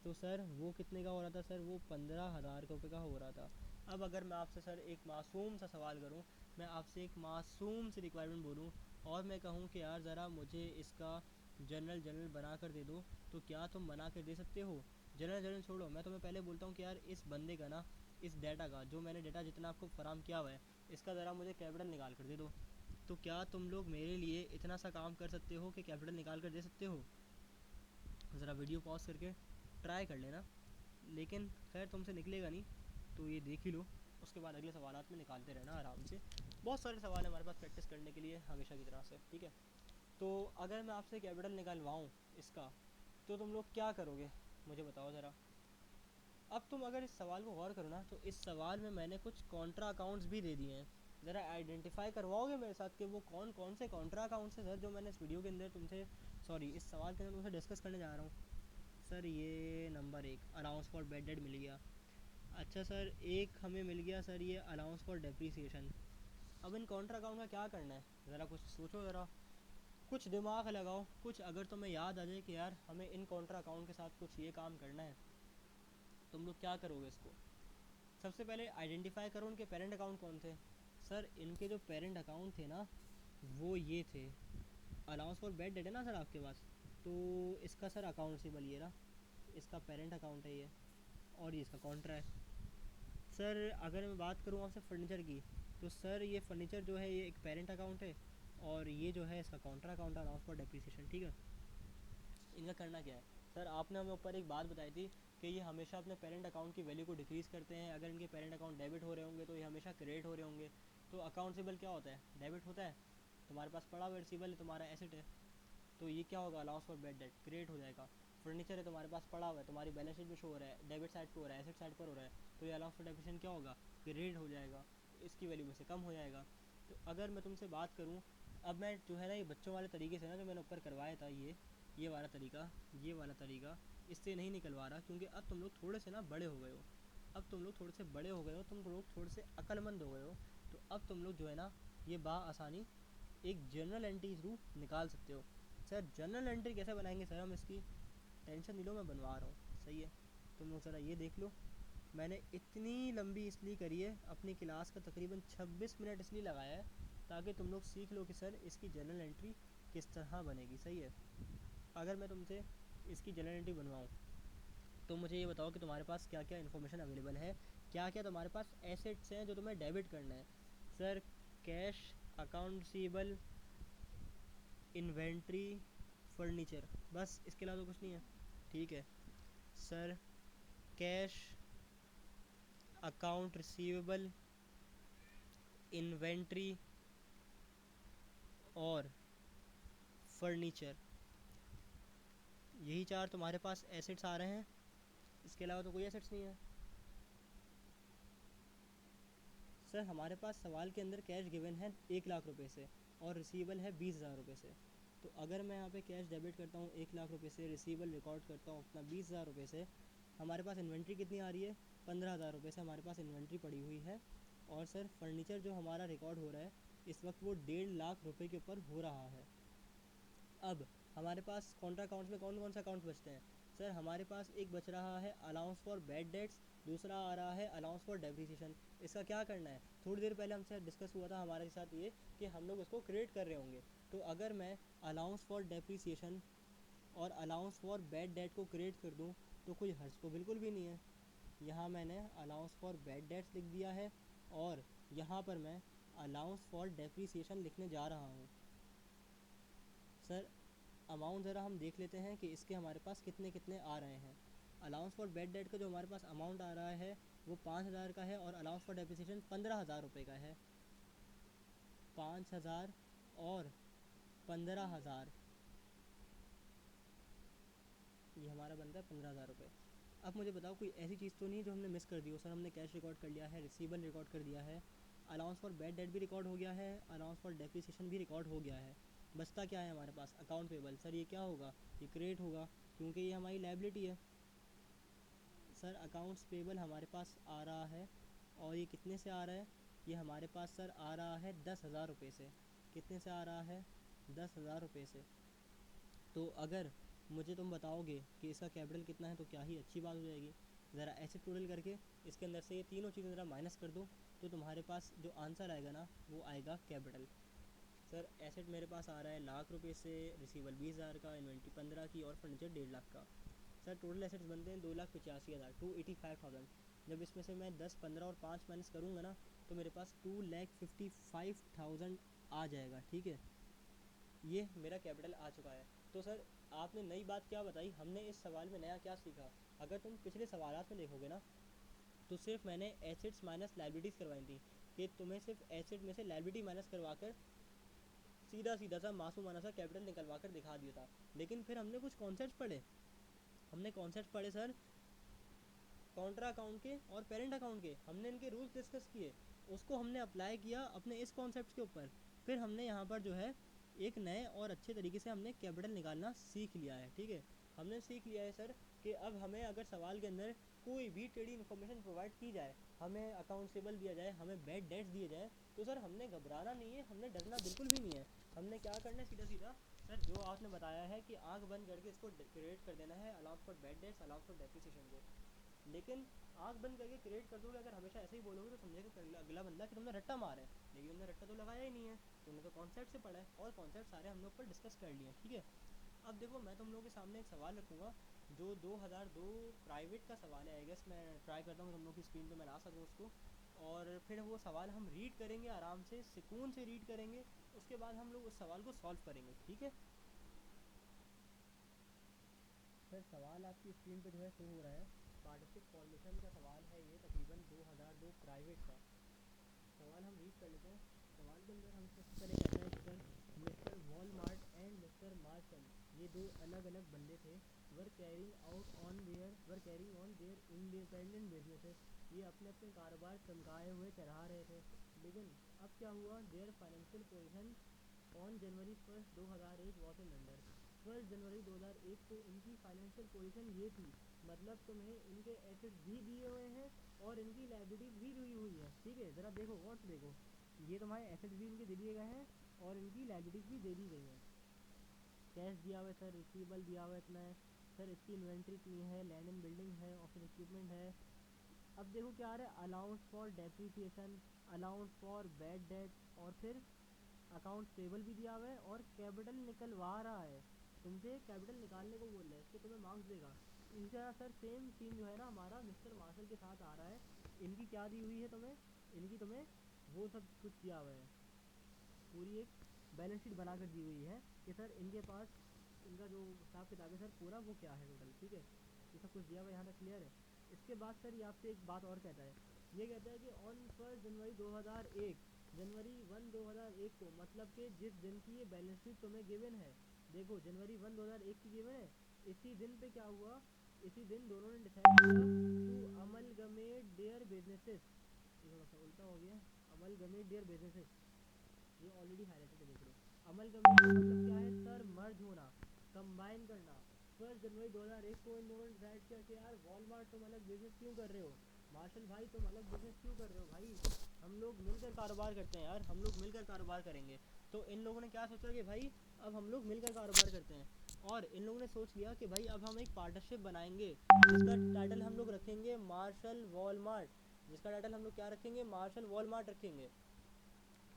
तो सर वो कितने का हो रहा था सर, वो 15,000 रुपये का हो रहा था। अब अगर मैं आपसे सर एक मासूम सा सवाल करूं, मैं आपसे एक मासूम सी रिक्वायरमेंट बोलूं और मैं कहूं कि यार ज़रा मुझे इसका जनरल बना कर दे दो, तो क्या तुम बना कर दे सकते हो। जनरल छोड़ो, मैं तुम्हें पहले बोलता हूँ कि यार इस बंदे का ना, इस डाटा का, जो मैंने डाटा जितना आपको फराम किया हुआ है, इसका ज़रा मुझे कैपिटल निकाल कर दे दो। तो क्या तुम लोग मेरे लिए इतना सा काम कर सकते हो कि कैपिटल निकाल कर दे सकते हो। ज़रा वीडियो पॉज करके ट्राई कर लेना, लेकिन खैर तुमसे निकलेगा नहीं, तो ये देख ही लो। उसके बाद अगले सवालात में निकालते रहना आराम से, बहुत सारे सवाल हैं हमारे पास प्रैक्टिस करने के लिए हमेशा की तरह से, ठीक है। तो अगर मैं आपसे कैपिटल निकालवाऊँ इसका, तो तुम लोग क्या करोगे मुझे बताओ ज़रा। अब तुम अगर इस सवाल को गौर करो ना, तो इस सवाल में मैंने कुछ कॉन्ट्रा अकाउंट्स भी दे दिए हैं, ज़रा आइडेंटिफाई करवाओगे मेरे साथ कि वो कौन कौन से कॉन्ट्रा अकाउंट से सर, जो मैंने इस वीडियो के अंदर तुमसे, सॉरी इस सवाल के अंदर तुमसे डिस्कस करने जा रहा हूँ। सर ये number 1 allowance for bad debt मिल गया। अच्छा सर, एक हमें मिल गया सर ये अलाउंस फॉर डेप्रीसिएशन। अब इन कॉन्ट्रा अकाउंट का क्या करना है, ज़रा कुछ सोचो, ज़रा कुछ दिमाग लगाओ, कुछ अगर तुम्हें याद आ जाए कि यार हमें इन कॉन्ट्रा अकाउंट के साथ कुछ ये काम करना है, तुम लोग क्या करोगे इसको। सबसे पहले आइडेंटिफाई करो उनके पेरेंट अकाउंट कौन थे। सर इनके जो पेरेंट अकाउंट थे ना, वो ये थे। अलाउंस फॉर बेड डेट है ना सर आपके पास, तो इसका सर अकाउंट सिंबल ये रहा, इसका पेरेंट अकाउंट है ये, और ये इसका कॉन्ट्रा है। सर अगर मैं बात करूँ आपसे फर्नीचर की, तो सर ये फर्नीचर जो है ये एक पेरेंट अकाउंट है, और ये जो है इसका कॉन्ट्रा अकाउंट है, अलाउंस फॉर डेप्रिसिएशन। ठीक है, इनका करना क्या है। सर आपने हमें ऊपर एक बात बताई थी कि ये हमेशा अपने पेरेंट अकाउंट की वैल्यू को डिक्रीज़ करते हैं। अगर इनके पेरेंट अकाउंट डेबिट हो रहे होंगे तो ये हमेशा क्रेडिट हो रहे होंगे। तो अकाउंट सिंबल क्या होता है, डेबिट होता है। तुम्हारे पास पड़ा हुआ रिसीबल है, तुम्हारा एसेट है, तो ये क्या होगा, allowance for bad date create हो जाएगा। फर्नीचर है तुम्हारे पास पड़ा हुआ है, तुम्हारी बैलेंस शीट में शो हो रहा है, डेबिट साइड पे हो रहा है, एसेट साइड पर हो रहा है, तो ये अलाउंस फॉर डेप्रिसिएशन क्या होगा, क्रिएट हो जाएगा, इसकी वैल्यू में से कम हो जाएगा। तो अगर मैं तुमसे बात करूँ, अब मैं जो है ना ये बच्चों वाले तरीके से ना जो मैंने ऊपर करवाया था, ये वाला तरीका, ये वाला तरीका इससे नहीं निकलवा रहा, क्योंकि अब तुम लोग थोड़े से ना बड़े हो गए हो। अब तुम लोग थोड़े से बड़े हो गए हो, तुम लोग थोड़े से अक्लमंद हो गए हो। तो अब तुम लोग जो है ना ये आसानी एक जर्नल एंट्री थ्रू निकाल सकते हो। सर जर्नल एंट्री कैसे बनाएंगे सर हम इसकी, टेंशन नहीं लो, मैं बनवा रहा हूँ, सही है। तुम लोग ज़रा ये देख लो, मैंने इतनी लंबी इसलिए करी है, अपनी क्लास का तकरीबन 26 मिनट इसलिए लगाया है ताकि तुम लोग सीख लो कि सर इसकी जर्नल एंट्री किस तरह बनेगी, सही है। अगर मैं तुमसे इसकी जर्नल एंट्री बनवाऊँ, तो मुझे ये बताओ कि तुम्हारे पास क्या क्या इन्फॉर्मेशन अवेलेबल है, क्या क्या तुम्हारे पास एसेट्स हैं जो तुम्हें डेबिट करना है। Sir cash, account receivable, inventory, furniture, बस इसके अलावा तो कुछ नहीं है। ठीक है sir, cash, account receivable, inventory और फर्नीचर, यही चार तुम्हारे पास एसेट्स आ रहे हैं, इसके अलावा तो कोई एसेट्स नहीं है। सर हमारे पास सवाल के अंदर कैश गिवन है 1 लाख रुपए से, और रिसीवेबल है 20,000 रुपये से। तो अगर मैं यहाँ पे कैश डेबिट करता हूँ 1 लाख रुपये से, रिसीवेबल रिकॉर्ड करता हूँ अपना 20,000 रुपये से, हमारे पास इन्वेंट्री कितनी आ रही है, 15,000 रुपये से हमारे पास इन्वेंट्री पड़ी हुई है। और सर फर्नीचर जो हमारा रिकॉर्ड हो रहा है इस वक्त वो 1.5 लाख रुपये के ऊपर हो रहा है। अब हमारे पास कॉन्ट्रा अकाउंट्स में कौन कौन से अकाउंट्स बचते हैं। सर हमारे पास एक बच रहा है अलाउंस फॉर बैड डेट्स, दूसरा आ रहा है अलाउंस फॉर डेप्रिसिएशन। इसका क्या करना है, थोड़ी देर पहले हमसे डिस्कस हुआ था हमारे साथ ये कि हम लोग इसको क्रिएट कर रहे होंगे। तो अगर मैं अलाउंस फॉर डेप्रिसिएशन और अलाउंस फॉर बैड डेट को क्रिएट कर दूँ तो कोई हर्ज तो बिल्कुल भी नहीं है। यहाँ मैंने अलाउंस फॉर बैड डेट्स लिख दिया है, और यहाँ पर मैं अलाउंस फॉर डेप्रिसिएशन लिखने जा रहा हूँ। सर अमाउंट ज़रा हम देख लेते हैं कि इसके हमारे पास कितने कितने आ रहे हैं। अलाउंस फॉर बेड डेट का जो हमारे पास अमाउंट आ रहा है वो 5,000 का है, और अलाउंस फॉर डेप्रिसिएशन 15,000 रुपये का है। 5,000 और 15,000, ये हमारा बनता है 15,000 रुपये। अब मुझे बताओ कोई ऐसी चीज़ तो नहीं जो हमने मिस कर दी हो। सर हमने कैश रिकॉर्ड कर लिया है, रिसीवेबल रिकॉर्ड कर दिया है, अलाउंस फॉर बेड डेट भी रिकॉर्ड हो गया है, अलाउंस फॉर डेप्रिसिएशन भी रिकॉर्ड हो गया है। बचता क्या है हमारे पास, अकाउंट पेबल। सर ये क्या होगा, ये क्रिएट होगा क्योंकि ये हमारी लाइबिलिटी है। सर अकाउंट्स पेबल हमारे पास आ रहा है, और ये कितने से आ रहा है, ये हमारे पास सर आ रहा है 10,000 रुपये से। कितने से आ रहा है, 10,000 रुपये से। तो अगर मुझे तुम बताओगे कि इसका कैपिटल कितना है तो क्या ही अच्छी बात हो जाएगी। ज़रा ऐसे टोटल करके इसके अंदर से ये तीनों चीज़ें ज़रा माइनस कर दो, तो तुम्हारे पास जो आंसर आएगा ना वो आएगा कैपिटल। सर एसेट मेरे पास आ रहा है 1 लाख रुपये से, रिसीवल 20,000 का, इन्वेंट्री 15 की, और फर्नीचर 1.5 लाख का। सर टोटल एसेट्स बनते हैं 2,85,000, 285,000। जब इसमें से मैं 10, 15 और 5 माइनस करूँगा ना तो मेरे पास 2,55,000 आ जाएगा। ठीक है, ये मेरा कैपिटल आ चुका है। तो सर आपने नई बात क्या बताई, हमने इस सवाल में नया क्या सीखा। अगर तुम पिछले सवालात में देखोगे ना तो सिर्फ मैंने एसेट्स माइनस लाइबिलिटीज़ करवाई थी, कि तुम्हें सिर्फ एसेट में से लाइबिलिटी माइनस करवा कर सीधा सीधा सा मासूमाना सा कैपिटल निकलवा कर दिखा दिया था। लेकिन फिर हमने कुछ कॉन्सेप्ट पढ़े, हमने कॉन्सेप्ट पढ़े सर कॉन्ट्रा अकाउंट के और पेरेंट अकाउंट के, हमने इनके रूल्स डिस्कस किए। उसको हमने अप्लाई किया अपने इस कॉन्सेप्ट के ऊपर। फिर हमने यहाँ पर जो है एक नए और अच्छे तरीके से हमने कैपिटल निकालना सीख लिया है, ठीक है। हमने सीख लिया है सर कि अब हमें अगर सवाल के अंदर कोई भी ट्रेडिंग इन्फॉर्मेशन प्रोवाइड की जाए, हमें अकाउंट्स टेबल दिया जाए, हमें बैड डेट्स दिए जाए, तो सर हमने घबराना नहीं है, हमने डरना बिल्कुल भी नहीं है। हमने क्या करना है, सीधा सीधा सर जो आपने बताया है कि आंख बंद करके इसको क्रिएट कर देना है allowance for bad debts, allowance for depreciation को। लेकिन आंख बंद करके क्रिएट कर दोगे अगर हमेशा ऐसे ही बोलोगे तो समझेगा अगला बंदा कि तुमने रट्टा मारा है, लेकिन तुमने रट्टा तो लगाया ही नहीं है, तुमने तो कॉन्सेप्ट से पढ़ा है, और कॉन्सेप्ट सारे हम लोग पर डिस्कस कर लिए, ठीक है। अब देखो मैं तुम लोगों के सामने एक सवाल रखूँगा जो 2002 प्राइवेट का सवाल है, आई गेस मैं ट्राई करता हूँ तुम लोग की स्क्रीन पे मैं ला सकूँ उसको, और फिर वो सवाल हम रीड करेंगे, आराम से सुकून से रीड करेंगे, उसके बाद हम लोग उस सवाल को सॉल्व करेंगे, ठीक है। सर सवाल आपकी स्क्रीन पे जो है शो हो रहा है, पार्टनरशिप फॉर्मेशन का सवाल है ये, तकरीबन 2002 प्राइवेट का सवाल। हम रीड कर लेते हैं। सवाल के अंदर हम सबसे पहले कहते हैं कि sir mister Walmart and mister Marshall, ये दो अलग अलग बंदे थे, were carrying on their independent businesses, ये अपने अपने कारोबार चमकाए हुए चढ़ा रहे थे। लेकिन अब क्या हुआ, there financial position on January 1 2001 was in under. 1 जनवरी 2001 को इनकी फाइनेंशियल पोजीशन ये थी, मतलब तुम्हें इनके एसेट्स भी दिए हुए हैं और इनकी लाइबिलिटीज भी दी हुई है, ठीक है। ज़रा देखो गौर से देखो, ये तुम्हारे एसेट्स भी इनके दे दिए गए हैं और इनकी लाइबिलिटीज भी दे दी गई हैं। कैश दिया हुआ है सर, रिसीवेबल दिया हुआ है इतना है सर, इसकी इन्वेंट्री इतनी है, लैंड एंड बिल्डिंग है, ऑफिस इक्विपमेंट है। अब देखो क्या आ रहा है, allowance for depreciation, allowance for bad date, और फिर अकाउंट पेबल भी दिया हुआ है और कैपिटल निकलवा रहा है, तुमसे कैपिटल निकालने को बोल रहा है, इसके तुम्हें मार्क्स देगा। इसी तरह सर सेम सीन जो है ना हमारा मिस्टर मार्शल के साथ आ रहा है, इनकी क्या दी हुई है तुम्हें, इनकी तुम्हें वो सब कुछ दिया हुआ है, पूरी एक बैलेंस शीट बना कर दी हुई है कि सर इनके पास इनका जो हिसाब किताब है सर पूरा वो क्या है टोटल, ठीक है। ये सब कुछ दिया हुआ यहाँ तक क्लियर है। इसके बाद सर ये आपसे एक बात और कहता है, ये कहता है कि ऑन 1 जनवरी 2001, जनवरी 1 2001 को, मतलब कि जिस दिन की ये बैलेंस शीट तुम्हें गिवन है, देखो जनवरी 1 2001 की गिवन है, इसी दिन पे क्या हुआ, इसी दिन दोनों ने डिसाइड किया टू अमलगमेट देयर बिजनेसेस, ये थोड़ा सा उल्टा हो गया, अमलगमेट देयर बिजनेसेस, ये ऑलरेडी हाईलाइटेड है देख लो। अमलगमेट का मतलब क्या है सर, मर्ज होना, कंबाइन करना। 1 जनवरी 2001 को इन दोनों ने डिसाइड किया कि यार वॉलमार्ट तुम अलग बिजनेस क्यों कर रहे हो, मार्शल भाई तुम अलग बिजनेस क्यों कर रहे हो, भाई हम लोग मिलकर कारोबार करते हैं यार, हम लोग मिलकर कारोबार करेंगे। तो इन लोगों ने क्या सोचा कि भाई अब हम लोग मिलकर कारोबार करते हैं, और इन लोगों ने सोच लिया कि भाई अब हम एक पार्टनरशिप बनाएंगे जिसका टाइटल हम लोग रखेंगे मार्शल वॉलमार्ट, जिसका टाइटल हम लोग क्या रखेंगे, मार्शल वॉलमार्ट रखेंगे।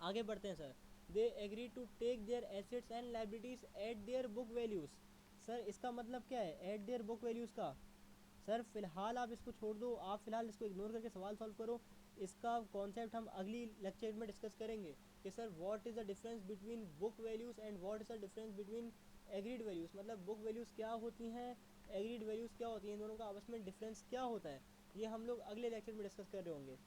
आगे बढ़ते हैं sir, they agree to take their assets and liabilities at their book values. Sir इसका मतलब क्या है एट देयर बुक वैल्यूज़ का, सर फिलहाल आप इसको छोड़ दो, आप फिलहाल इसको इग्नोर करके सवाल सॉल्व करो, इसका कॉन्सेप्ट हम अगली लेक्चर में डिस्कस करेंगे कि sir what is the difference between book values and what is the difference between agreed values, मतलब बुक वैल्यूज़ क्या होती हैं, एग्रीड वैल्यूज़ क्या होती हैं, इन दोनों का आपस में डिफरेंस क्या होता है, ये हम लोग अगले लेक्चर में डिस्कस कर रहे होंगे।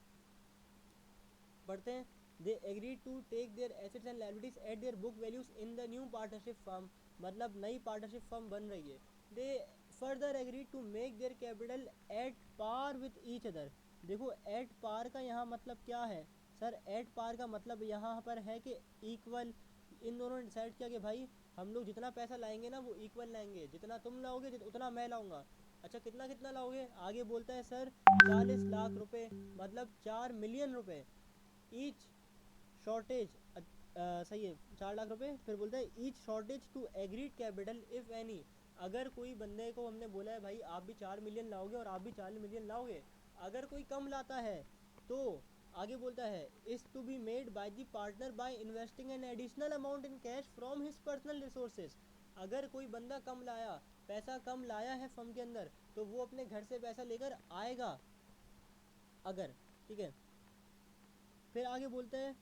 पढ़ते हैं, they agree to take their assets and liabilities at their book values in the new partnership firm, मतलब नई पार्टनरशिप फर्म बन रही है। They further agree to make their capital at par with each other. देखो at par का यहाँ मतलब क्या है सर, एट पार का मतलब यहाँ पर है कि इक्वल, इन दोनों ने डिसाइड किया कि भाई हम लोग जितना पैसा लाएंगे ना वो इक्वल लाएंगे, जितना तुम लाओगे उतना मैं लाऊंगा। अच्छा कितना कितना लाओगे, आगे बोलता है सर 40 लाख रुपए, मतलब 4 मिलियन रुपए ईच शॉर्टेज, सही है 4 लाख रुपए। फिर बोलता है each shortage to agreed capital if any, अगर कोई बंदे को हमने बोला है भाई आप भी 4 मिलियन लाओगे और आप भी 4 मिलियन लाओगे, अगर कोई कम लाता है तो आगे बोलता है is to be made by the partner by investing an additional amount in cash from his personal resources. अगर कोई बंदा कम लाया, पैसा कम लाया है फर्म के अंदर, तो वो अपने घर से पैसा लेकर आएगा अगर, ठीक है। फिर आगे बोलते हैं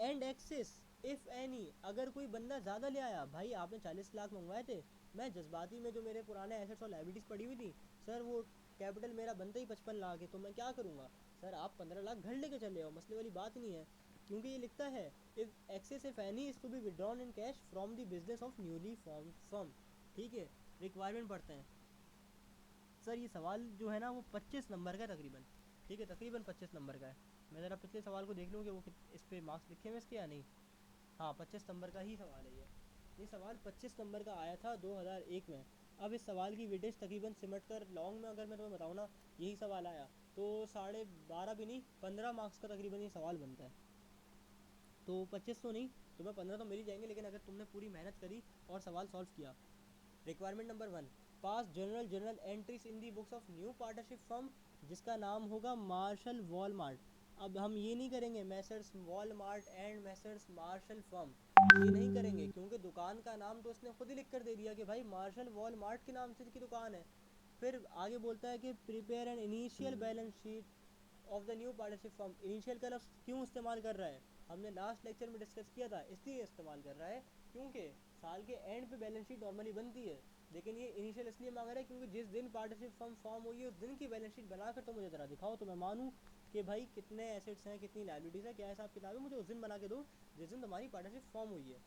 एंड एक्सेस इफ़ एनी, अगर कोई बंदा ज़्यादा ले आया, भाई आपने 40 लाख मंगवाए थे, मैं जज्बाती में जो मेरे पुराने एसेट्स और लाइबिलिटीज़ पड़ी हुई थी सर, वो कैपिटल मेरा बनता ही 55 लाख है, तो मैं क्या करूँगा सर, आप 15 लाख घर लेके चले आओ, मसले वाली बात नहीं है। क्योंकि ये लिखता है if excess if any is to be withdrawn in cash from the business of newly form firm, ठीक है। रिक्वायरमेंट पढ़ते हैं सर, ये सवाल जो है ना वो 25 नंबर का तकरीबन, ठीक है, तकरीबन 25 नंबर का है। मैं ज़रा पिछले सवाल को देख लूँ कि वो इस पे मार्क्स लिखे हुए इसके या नहीं। हाँ, 25 नंबर का ही सवाल है ये सवाल 25 नंबर का आया था 2001 में। अब इस सवाल की वेटेज तकरीबन सिमट कर लॉन्ग में अगर मैं तुम्हें बताऊँ ना, यही सवाल आया तो 12.5 भी नहीं, 15 मार्क्स का तकरीबन ये सवाल बनता है। तो 25 तो नहीं, तुम्हें 15 तो मिल ही जाएंगे, लेकिन अगर तुमने पूरी मेहनत करी और सवाल सॉल्व किया। Requirement number 1, pass journal entries in the books of new partnership firm जिसका नाम होगा मार्शल वॉलमार्ट। अब हम ये नहीं करेंगे messrs Walmart and messrs Marshall firm, ये नहीं करेंगे क्योंकि दुकान का नाम तो उसने खुद ही लिख कर दे दिया कि भाई मार्शल वॉलमार्ट के नाम से की दुकान है। फिर आगे बोलता है कि prepare an initial balance sheet of the new partnership firm. Initial का लफ्ज़ क्यों इस्तेमाल कर रहा है, हमने लास्ट लेक्चर में डिस्कस किया था, इसलिए इस्तेमाल कर रहा है क्योंकि साल के एंड पे बैलेंस शीट नॉर्मली बनती है, लेकिन ये इनिशियल इसलिए मांग रहा है क्योंकि जिस दिन पार्टनरशिप फर्म फॉर्म हुई है उस दिन की बैलेंस शीट बनाकर तो मुझे ज़रा दिखाओ, तो मैं मानूँ कि भाई कितने एसेट्स हैं, कितनी लाइबिलिटीज़ है, क्या हिसाब किताब है, मुझे उस दिन बना के दो जिस दिन तुम्हारी पार्टनरशिप फॉर्म हुई है।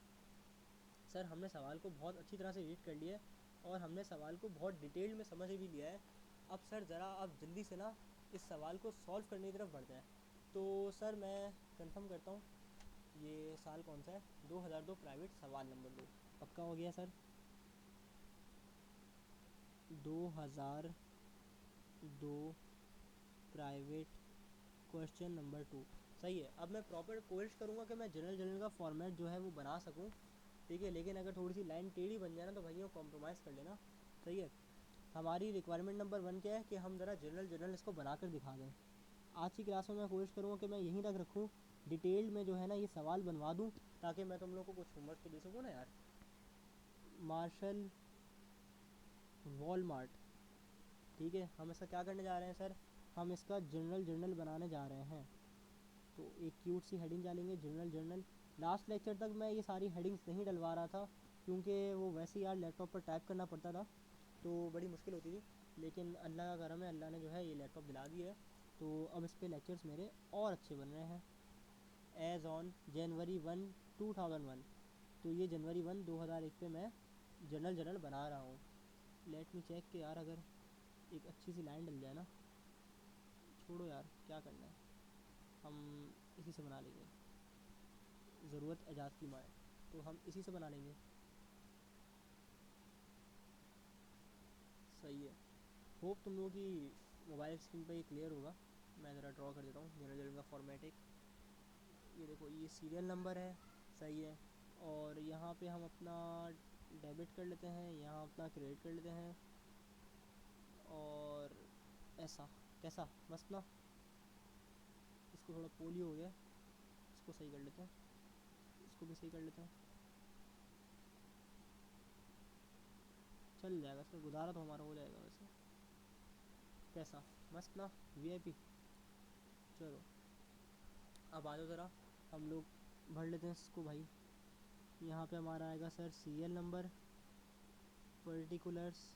सर हमने सवाल को बहुत अच्छी तरह से रीड कर लिया है और हमने सवाल को बहुत डिटेल में समझ भी लिया है। अब सर ज़रा आप जल्दी से ना इस सवाल को सॉल्व करने की तरफ बढ़ जाएँ। तो सर मैं कंफर्म करता हूँ, ये साल कौन सा है, 2002 प्राइवेट सवाल नंबर 2 पक्का हो गया सर। 2002 प्राइवेट क्वेश्चन नंबर 2 सही है। अब मैं प्रॉपर कोशिश करूँगा कि मैं जनरल का फॉर्मेट जो है वो बना सकूँ, ठीक है, लेकिन अगर थोड़ी सी लाइन टेढ़ी बन जाए ना तो भैया कॉम्प्रोमाइज़ कर लेना, सही है। हमारी रिक्वायरमेंट नंबर 1 क्या है कि हम ज़रा जनरल इसको बना कर दिखा दें। आज की क्लास में मैं कोशिश करूँगा कि मैं यहीं तक रखूँ, डिटेल्ड में जो है ना ये सवाल बनवा दूँ ताकि मैं तुम लोग को कुछ होमवर्क तो दे सकूँ ना यार। मार्शल वॉलमार्ट, ठीक है, हम इसका क्या करने जा रहे हैं सर, हम इसका जनरल बनाने जा रहे हैं। तो एक क्यूट सी हेडिंग डालेंगे जनरल। लास्ट लेक्चर तक मैं ये सारी हेडिंग्स नहीं डलवा रहा था क्योंकि वो वैसे यार लैपटॉप पर टाइप करना पड़ता था तो बड़ी मुश्किल होती थी, लेकिन अल्लाह का करम है, अल्लाह ने जो है ये लैपटॉप दिला दिया है तो अब इस पर लेक्चर्स मेरे और अच्छे बन रहे हैं। एज ऑन जनवरी 1 2001, तो ये जनवरी 1 2001 पे मैं जनरल बना रहा हूँ। लेट मी चेक कि यार अगर एक अच्छी सी लाइन डल जाए ना, छोड़ो यार क्या करना है, हम इसी से बना लेंगे, ज़रूरत एजाज की माँ है तो हम इसी से बना लेंगे, सही है। होप तुम लोगों की मोबाइल स्क्रीन पर ये क्लियर होगा। मैं ज़रा ड्रॉ कर देता हूँ जनरल का फॉर्मेट एक, ये देखो ये सीरियल नंबर है, सही है, और यहाँ पे हम अपना डेबिट कर लेते हैं, यहाँ अपना क्रेडिट कर लेते हैं, और ऐसा कैसा मस्त ना, इसको थोड़ा पोलियो हो गया, इसको सही कर लेते हैं, इसको भी सही कर लेते हैं, चल जाएगा सर, गुजारा तो हमारा हो जाएगा वैसे, कैसा मस्त ना, वीआईपी। चलो अब आ जाओ ज़रा हम लोग भर लेते हैं इसको भाई। यहाँ पे हमारा आएगा सर सीरियल नंबर, पर्टिकुलर्स,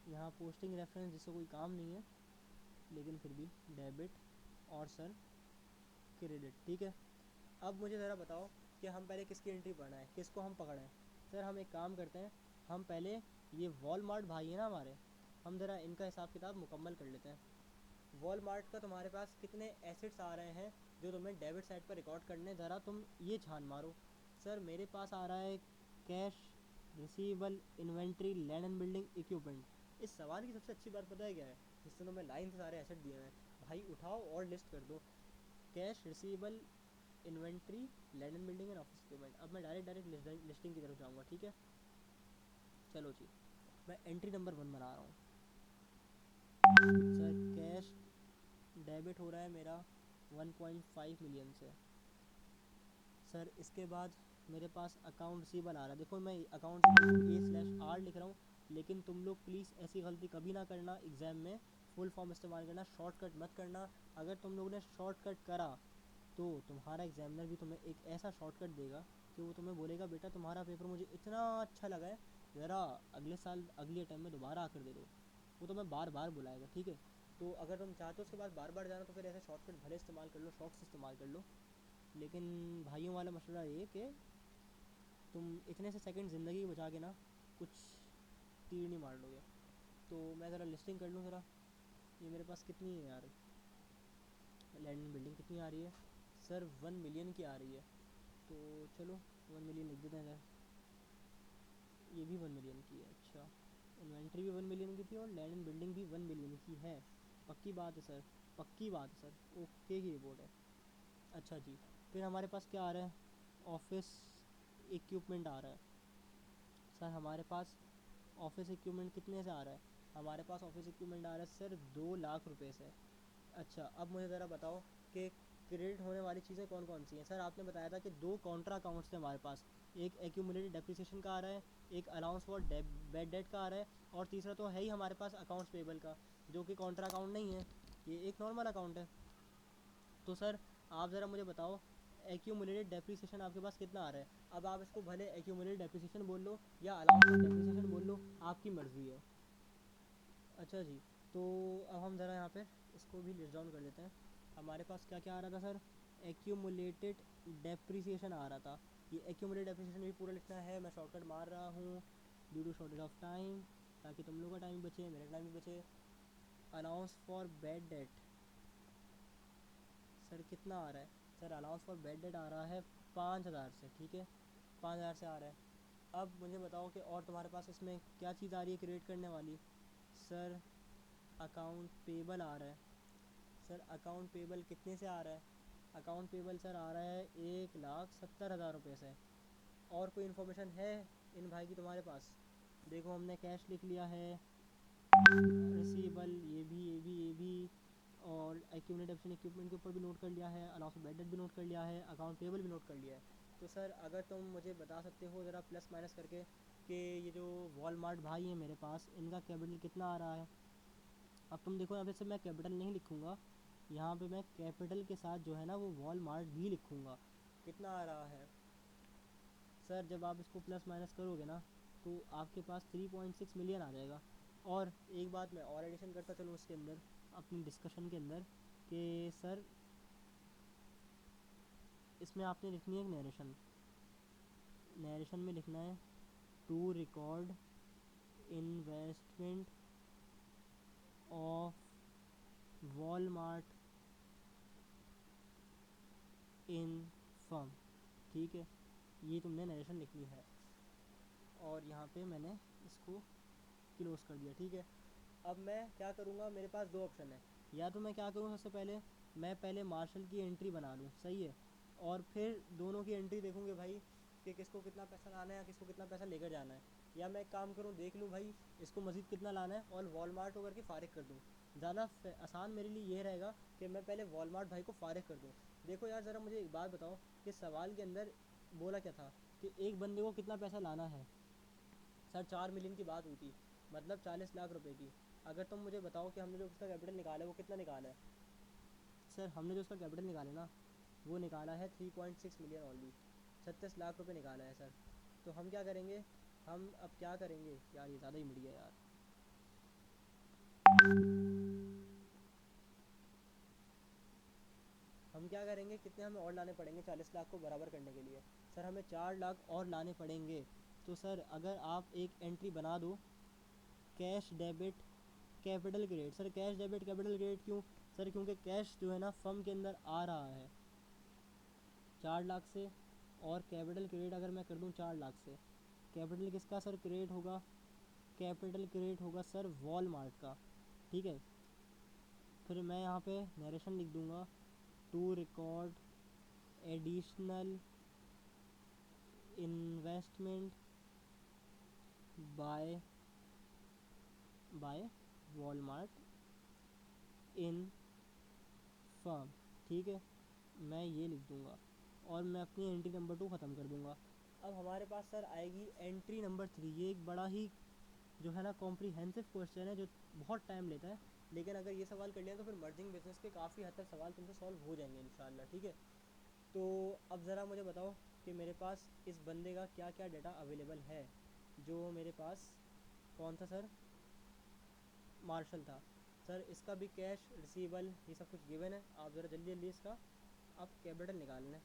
यहाँ पोस्टिंग रेफरेंस जिससे कोई काम नहीं है लेकिन फिर भी डेबिट, और सर क्रेडिट, ठीक है। अब मुझे ज़रा बताओ कि हम पहले किसकी एंट्री पढ़ना है, किसको हम पकड़ें। सर हम एक काम करते हैं, हम पहले ये वॉलमार्ट भाई है ना हमारे, हम ज़रा इनका हिसाब किताब मुकम्मल कर लेते हैं। वॉलमार्ट का तुम्हारे पास कितने एसेट्स आ रहे हैं जो तुम्हें डेबिट साइड पर रिकॉर्ड करने, ज़रा तुम ये छान मारो। सर मेरे पास आ रहा है cash, receivable, inventory, land and building, equipment. इस सवाल की सबसे अच्छी बात पता है क्या है, जिससे तुम्हें लाइन से सारे एसेट दिए हैं, भाई उठाओ और लिस्ट कर दो, cash, receivable, inventory, land and building and office equipment. अब मैं डायरेक्ट लिस्टिंग की तरफ जाऊँगा, ठीक है। चलो जी, मैं एंट्री नंबर 1 बना रहा हूँ। सर कैश डेबिट हो रहा है मेरा 1.5 मिलियन से। सर इसके बाद मेरे पास अकाउंट रिसीवेबल आ रहा है, देखो मैं अकाउंट A/R लिख रहा हूँ, लेकिन तुम लोग प्लीज़ ऐसी गलती कभी ना करना एग्ज़ाम में, फुल फॉर्म इस्तेमाल करना, शॉर्टकट मत करना। अगर तुम लोगों ने शॉर्टकट करा तो तुम्हारा एग्जामिनर भी तुम्हें एक ऐसा शॉर्टकट देगा कि वो तुम्हें बोलेगा बेटा तुम्हारा पेपर मुझे इतना अच्छा लगा है, ज़रा अगले साल अगले टाइम में दोबारा आकर दे दो, वो तुम्हें बार बार बुलाएगा, ठीक है। तो अगर तुम चाहते हो उसके बाद बार बार जाना तो फिर ऐसे शॉर्टकट भले इस्तेमाल कर लो, शॉर्ट्स इस्तेमाल कर लो, लेकिन भाइयों वाला मसला ये कि तुम इतने से सेकंड ज़िंदगी बचा के ना कुछ तीर नहीं मार लोगे। तो मैं ज़रा लिस्टिंग कर लूँ ज़रा, ये मेरे पास कितनी है यार, लैंड एंड बिल्डिंग कितनी आ रही है सर, 1 मिलियन की आ रही है। तो चलो 1 मिलियन लिख देते हैं सर, ये भी 1 मिलियन की है। अच्छा, इन्वेंट्री भी 1 मिलियन की थी और लैंड एंड बिल्डिंग भी 1 मिलियन की है। पक्की बात है सर, पक्की बात है सर, ओके की रिपोर्ट है। अच्छा जी, फिर हमारे पास क्या आ रहा है, ऑफिस इक्विपमेंट आ रहा है। सर हमारे पास ऑफिस इक्विपमेंट कितने से आ रहा है, हमारे पास ऑफिस इक्विपमेंट आ रहा है सर 2 लाख रुपए से। अच्छा, अब मुझे ज़रा बताओ कि क्रेडिट होने वाली चीज़ें कौन कौन सी हैं। सर आपने बताया था कि 2 कॉन्ट्रा अकाउंट्स थे हमारे पास, एक एक्यूमुलेटेड डेप्रिसिएशन का आ रहा है, एक अलाउंस फॉर बैड डेट का आ रहा है, और तीसरा तो है ही हमारे पास अकाउंट्स पेबल का, जो कि कॉन्ट्रा अकाउंट नहीं है, ये एक नॉर्मल अकाउंट है। तो सर आप ज़रा मुझे बताओ, एक्यूमुलेटेड डेप्रिसिएशन आपके पास कितना आ रहा है। अब आप इसको भले एक्यूमुलेटेड डेप्रिसिएशन बोल लो या अलाउंस फॉर डेप्रिसिएशन बोल लो, आपकी मर्ज़ी है। अच्छा जी, तो अब हम ज़रा यहाँ पे इसको भी लिस्ट डाउन कर लेते हैं। हमारे पास क्या क्या आ रहा था सर, एक्यूमुलेटेड डेप्रिसिएशन आ रहा था। ये एक्यूमुलेटेड डेप्रिसिएशन भी पूरा लिखना है, मैं शॉर्टकट मार रहा हूँ due to shortage of time, ताकि तुम लोगों का टाइम बचे, मेरा टाइम भी बचे। Allowance for bad debt sir कितना आ रहा है, sir allowance for bad debt आ रहा है 5,000 से, ठीक है 5,000 से आ रहा है। अब मुझे बताओ कि और तुम्हारे पास इसमें क्या चीज़ आ रही है क्रिएट करने वाली। सर अकाउंट पेबल आ रहा है। सर अकाउंट पेबल कितने से आ रहा है, अकाउंट पेबल सर आ रहा है 1,70,000 रुपये से। और कोई इन्फॉर्मेशन है इन भाई की तुम्हारे पास, देखो हमने कैश लिख लिया है, रिसीवेबल ये भी और एक्यूमुलेटेड ऑप्शन इक्विपमेंट के ऊपर भी नोट कर लिया है, अलाउंस बैड डेट भी नोट कर लिया है, अकाउंट पेबल भी नोट कर लिया है। तो सर अगर तुम मुझे बता सकते हो ज़रा प्लस माइनस करके कि ये जो वॉलमार्ट भाई है मेरे पास, इनका कैपिटल कितना आ रहा है। अब तुम देखो यहाँ पे से मैं कैपिटल नहीं लिखूँगा, यहाँ पे मैं कैपिटल के साथ जो है ना वो वॉलमार्ट भी लिखूँगा। कितना आ रहा है सर, जब आप इसको प्लस माइनस करोगे ना तो आपके पास 3.6 मिलियन आ जाएगा। और एक बात मैं और एडिशन करता चलूँ इसके अंदर, अपनी डिस्कशन के अंदर, कि सर इसमें आपने लिखनी है एक नरेशन, नरेशन में लिखना है to record investment of Walmart in firm, ठीक है, ये तुमने नरेशन लिखनी है। और यहाँ पे मैंने इसको क्लोज कर दिया, ठीक है। अब मैं क्या करूँगा, मेरे पास दो ऑप्शन है, या तो मैं क्या करूँ, सबसे पहले मैं पहले मार्शल की एंट्री बना लूँ, सही है, और फिर दोनों की एंट्री देखूँगे भाई कि किसको कितना पैसा लाना है या किसको कितना पैसा लेकर जाना है। या मैं एक काम करूँ, देख लूँ भाई इसको मज़ीद कितना लाना है और वॉलमार्ट को करके फ़ारिग कर दूँ। ज़्यादा आसान मेरे लिए ये रहेगा कि मैं पहले वॉलमार्ट भाई को फ़ारिग कर दूँ। देखो यार ज़रा मुझे एक बात बताओ कि सवाल के अंदर बोला क्या था कि एक बंदे को कितना पैसा लाना है। सर 4 मिलियन की बात हुई थी, मतलब 40 लाख रुपए की। अगर तुम मुझे बताओ कि हमने जो उसका कैपिटल निकाला है वो कितना निकाला है। सर हमने जो उसका कैपिटल निकाला ना वो निकाला है 3.6 मिलियन ओनली, 36 लाख रुपए निकाला है सर। तो हम क्या करेंगे, हम अब क्या करेंगे यार, ये ज़्यादा ही मिल गया यार। हम क्या करेंगे, कितने हमें और लाने पड़ेंगे 40 लाख को बराबर करने के लिए। सर हमें 4 लाख और लाने पड़ेंगे। तो सर अगर आप एक एंट्री बना दो, cash debit capital credit. Sir cash debit capital credit क्यों, सर क्योंकि कैश जो है ना फर्म के अंदर आ रहा है 4 लाख से, और कैपिटल क्रेडिट अगर मैं कर दूं 4 लाख से, कैपिटल किसका सर क्रेडिट होगा, कैपिटल क्रेडिट होगा सर वॉलमार्ट का, ठीक है। फिर मैं यहाँ पे नरेशन लिख दूंगा, to record additional investment by by Walmart in firm, ठीक है, मैं ये लिख दूंगा और मैं अपनी एंट्री नंबर 2 ख़त्म कर दूंगा। अब हमारे पास सर आएगी एंट्री नंबर 3। ये एक बड़ा ही जो है ना कॉम्प्रीहेंसिव क्वेश्चन है जो बहुत टाइम लेता है, लेकिन अगर ये सवाल कर लिया तो फिर मर्जिंग बिजनेस के काफ़ी हद तक सवाल तुमसे सॉल्व हो जाएंगे इंशाल्लाह, ठीक है। तो अब ज़रा मुझे बताओ कि मेरे पास इस बंदे का क्या क्या डाटा अवेलेबल है। जो मेरे पास कौन था सर, मार्शल था। सर इसका भी कैश रिसीवेबल ये सब कुछ गिवन है, आप ज़रा जल्दी जल्दी इसका आप कैपिटल निकाल लें,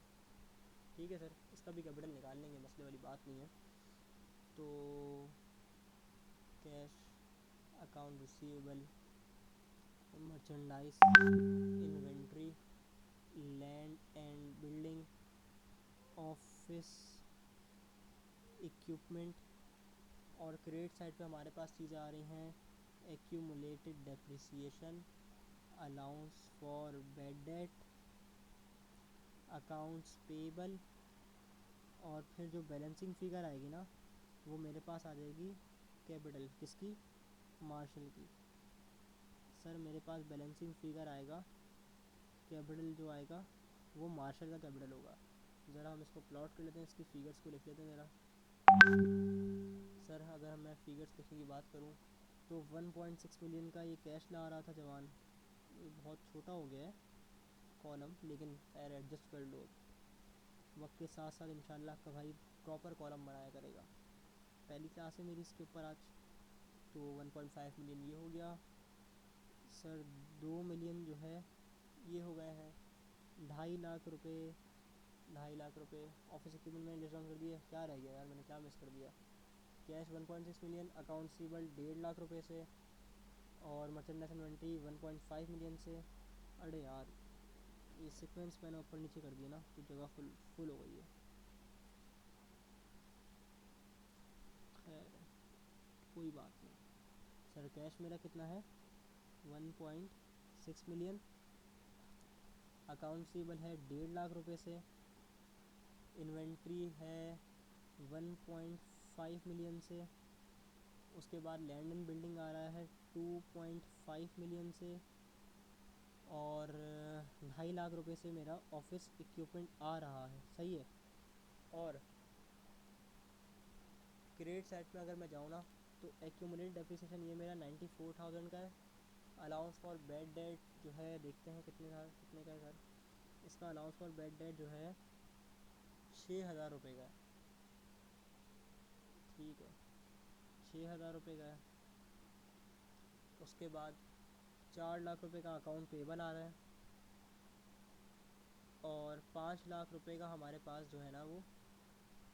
ठीक है सर, इसका भी कैपिटल निकाल लेंगे, मसले वाली बात नहीं है। तो cash, account receivable merchandise, inventory, land and building, office equipment. और क्रेडिट साइड पे हमारे पास चीज़ें आ रही हैं accumulated depreciation, allowance for bad date, accounts payable. और फिर जो बैलेंसिंग फिगर आएगी ना वो मेरे पास आ जाएगी कैपिटल किसकी, मार्शल की। सर मेरे पास बैलेंसिंग फिगर आएगा, कैपिटल जो आएगा वो मार्शल का कैपिटल होगा। ज़रा हम इसको प्लॉट कर लेते हैं, इसकी फिगर्स को लिख लेते हैं ज़रा। सर अगर मैं फिगर्स लिखने की बात करूं तो 1.6 मिलियन का ये कैश ला रहा था जवान। ये बहुत छोटा हो गया है कॉलम, लेकिन खैर एडजस्ट कर लो। वक्त के साथ साथ इंशाल्लाह आपका भाई प्रॉपर कॉलम बनाया करेगा। पहली क्लास है मेरी इसके ऊपर आज। तो 1.5 मिलियन ये हो गया। सर 2 मिलियन जो है ये हो गए हैं। 2.5 लाख रुपए, 2.5 लाख रुपए ऑफिस इक्विपमेंट मैंने लिस्ट डाउन कर दिया। क्या रह गया यार, मैंने क्या मिस कर दिया। Cash 1.6 million, account receivable 1.5 lakh रुपए से, और मर्चेंडाइज इन्वेंट्री 1.5 मिलियन से। अरे यार ये सीक्वेंस मैंने ऊपर नीचे कर दिया ना तो जगह फुल हो गई है। खैर कोई बात नहीं। सर कैश मेरा कितना है 1.6 मिलियन, अकाउंट रिसीवेबल है 1.5 लाख रुपए से, इन्वेंट्री है 1.5 मिलियन से, उसके बाद लैंड एंड बिल्डिंग आ रहा है 2.5 मिलियन से, और 2.5 लाख रुपए से मेरा ऑफिस इक्विपमेंट आ रहा है। सही है। और क्रेडिट साइड में अगर मैं जाऊँ ना तो एक्यूमुलेटेड डेप्रिसिएशन ये मेरा 94,000 का है। अलाउंस फॉर बैड डेट जो है देखते हैं कितने का है सर। इसका अलाउंस फॉर बैड डेट जो है 6,000 रुपये का है। ठीक है 6,000 रुपये का है। उसके बाद 4 लाख रुपए का अकाउंट पेबल आ रहा है, और 5 लाख रुपए का हमारे पास जो है ना वो,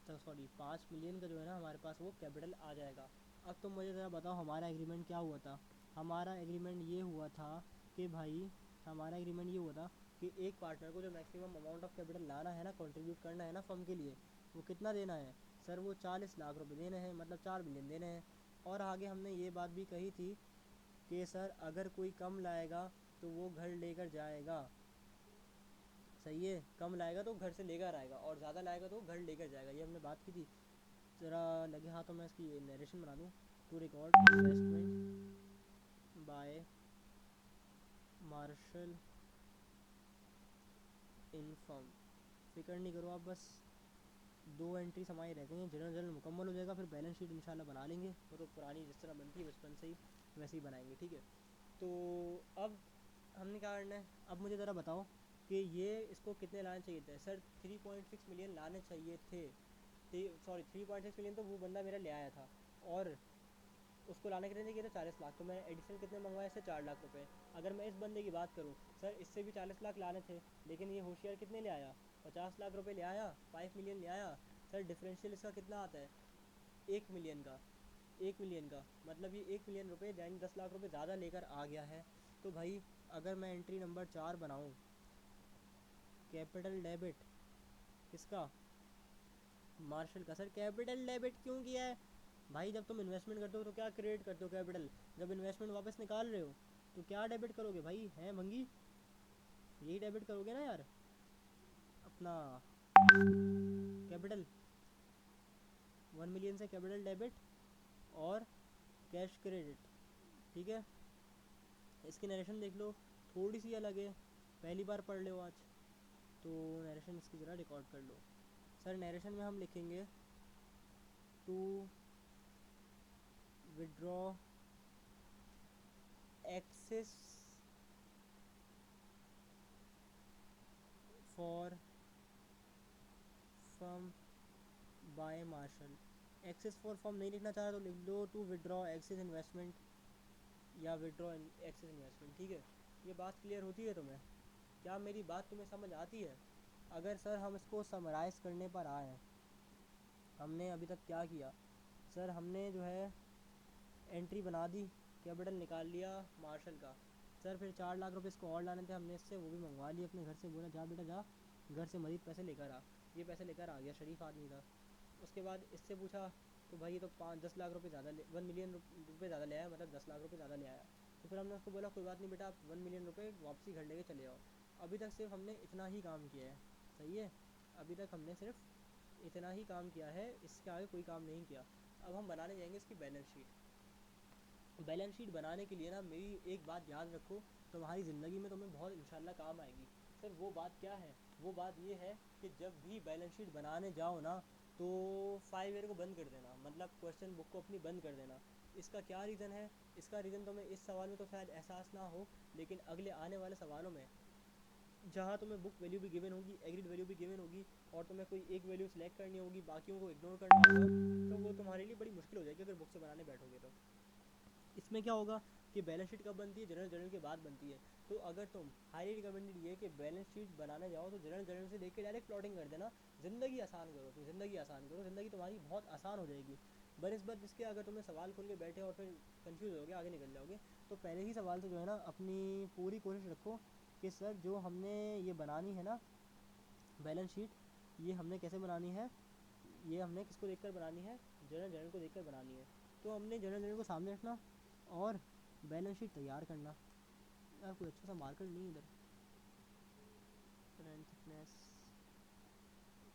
तो सॉरी 5 मिलियन का जो है ना हमारे पास वो कैपिटल आ जाएगा। अब तो मुझे ज़रा बताओ हमारा एग्रीमेंट क्या हुआ था। हमारा एग्रीमेंट ये हुआ था कि भाई, हमारा एग्रीमेंट ये हुआ था कि एक पार्टनर को जो मैक्सिमम अमाउंट ऑफ कैपिटल लाना है ना, कंट्रीब्यूट करना है ना फर्म के लिए, वो कितना देना है सर, वो 40 लाख रुपए देने हैं, मतलब 4 मिलियन देने हैं। और आगे हमने ये बात भी कही थी कि सर अगर कोई कम लाएगा तो वो घर लेकर जाएगा। सही है, कम लाएगा तो घर से लेकर आएगा, और ज़्यादा लाएगा तो घर लेकर जाएगा, ये हमने बात की थी। ज़रा लगे हाथों में इसकी नरेशन बना दूँ। To record investment by Marshall in firm. फिक्र नहीं करो आप, बस 2 एंट्री हमारी रह गई हैं, जनरल मुकम्मल हो जाएगा, फिर बैलेंस शीट इंशाल्लाह बना लेंगे। वो तो पुरानी जिस तरह बनती है बचपन से ही वैसे ही बनाएंगे। ठीक है, तो अब हमने क्या करना है, अब मुझे ज़रा बताओ कि ये इसको कितने लाने चाहिए थे। सर 3.6 मिलियन लाने चाहिए थे। सॉरी 3.6 मिलियन तो वो बंदा मेरा ले आया था, और उसको लाने के लिए चाहिए था 40 लाख, तो मैंने एडिशनल कितने मंगवाए इससे 4 लाख रुपए। अगर मैं इस बंदे की बात करूँ, सर इससे भी 40 लाख लाने थे, लेकिन ये होशियार कितने ले आया, 50 लाख रुपए ले आया, 5 मिलियन ले आया। सर डिफरेंशियल इसका कितना आता है 1 मिलियन का। 1 मिलियन का मतलब ये 1 मिलियन रुपए यानी 10 लाख रुपए ज़्यादा लेकर आ गया है। तो भाई अगर मैं एंट्री नंबर 4 बनाऊँ, कैपिटल डेबिट किसका, मार्शल का। सर कैपिटल डेबिट क्यों किया है भाई, जब तुम इन्वेस्टमेंट करते हो तो क्या क्रिएट करते हो कैपिटल, जब इन्वेस्टमेंट वापस निकाल रहे हो तो क्या डेबिट करोगे भाई, हैं भंगी, यही डेबिट करोगे ना यार अपना कैपिटल। 1 मिलियन से कैपिटल डेबिट और कैश क्रेडिट। ठीक है, इसकी नरेशन देख लो, थोड़ी सी अलग है, पहली बार पढ़ लो आज, तो नरेशन इसकी ज़रा रिकॉर्ड कर लो। सर नरेशन में हम लिखेंगे to withdraw excess for firm by Marshall. Excess for firm नहीं लिखना चाह रहा तो लिख दो टू विड्रॉ एक्सेस इन्वेस्टमेंट, या विड्रॉ एक्सेस इन्वेस्टमेंट। ठीक है, ये बात क्लियर होती है तुम्हें, क्या मेरी बात तुम्हें समझ आती है। अगर सर हम इसको समराइज़ करने पर आए, हमने अभी तक क्या किया। सर हमने जो है एंट्री बना दी, कैपिटल निकाल लिया मार्शल का, सर फिर 4 लाख रुपए इसको और लाने थे हमने इससे, वो भी मंगवा लिए अपने घर से। बोला जा बेटा जा, घर से मजीद पैसे लेकर आ। ये पैसे लेकर आ गया, शरीफ आदमी था। उसके बाद इससे पूछा तो भाई ये तो 5-10 लाख रुपए ज़्यादा ले, 1 मिलियन रुपये ज़्यादा ले आया, मतलब 10 लाख रुपए ज़्यादा ले आया। तो फिर हमने उसको बोला कोई बात नहीं बेटा, आप 1 मिलियन रुपये वापसी घर लेके चले जाओ। अभी तक सिर्फ हमने इतना ही काम किया है, सही है। अभी तक हमने सिर्फ इतना ही काम किया है, इसके आगे कोई काम नहीं किया। अब हम बनाने जाएंगे इसकी बैलेंस शीट। बैलेंस शीट बनाने के लिए ना मेरी एक बात याद रखो, तुम्हारी ज़िंदगी में तुम्हें बहुत इंशाल्लाह काम आएगी। सर वो बात क्या है? वो बात ये है कि जब भी बैलेंस शीट बनाने जाओ ना, तो 5 ईयर को बंद कर देना, मतलब क्वेश्चन बुक को अपनी बंद कर देना। इसका क्या रीज़न है? इसका रीज़न तुम्हें इस सवाल में तो शायद एहसास ना हो, लेकिन अगले आने वाले सवालों में जहाँ तुम्हें बुक वैल्यू भी गिवन होगी, एग्रीड वैल्यू भी गिवन होगी, और तुम्हें कोई एक वैल्यू सेलेक्ट करनी होगी, बाकियों को इग्नोर करना होगा, तो वो तुम्हारे लिए बड़ी मुश्किल हो जाएगी अगर बुक से बनाने बैठोगे तो। इसमें क्या होगा कि बैलेंस शीट कब बनती है? जनरल जर्नल के बाद बनती है। तो अगर तुम, हाईली रिकमेंडेड ये कि बैलेंस शीट बनाने जाओ तो जनरल जर्नल से देख के डायरेक्ट प्लॉटिंग कर देना। ज़िंदगी आसान करो, तुम ज़िंदगी आसान करो, ज़िंदगी तुम्हारी बहुत आसान हो जाएगी। बनस्बत इसके अगर तुम्हें सवाल खोल के बैठे और फिर कंफ्यूज हो गए, आगे निकल जाओगे, तो पहले ही सवाल से जो है ना अपनी पूरी कोशिश रखो कि सर जो हमने ये बनानी है ना बैलेंस शीट, ये हमने कैसे बनानी है, ये हमने किसको देखकर बनानी है? जनरल जर्नल को देखकर बनानी है। तो हमने जनरल जर्नल को सामने रखना और बैलेंस शीट तैयार करना। यार कोई अच्छा सा मार्कर नहीं इधर, पेन थिकनेस,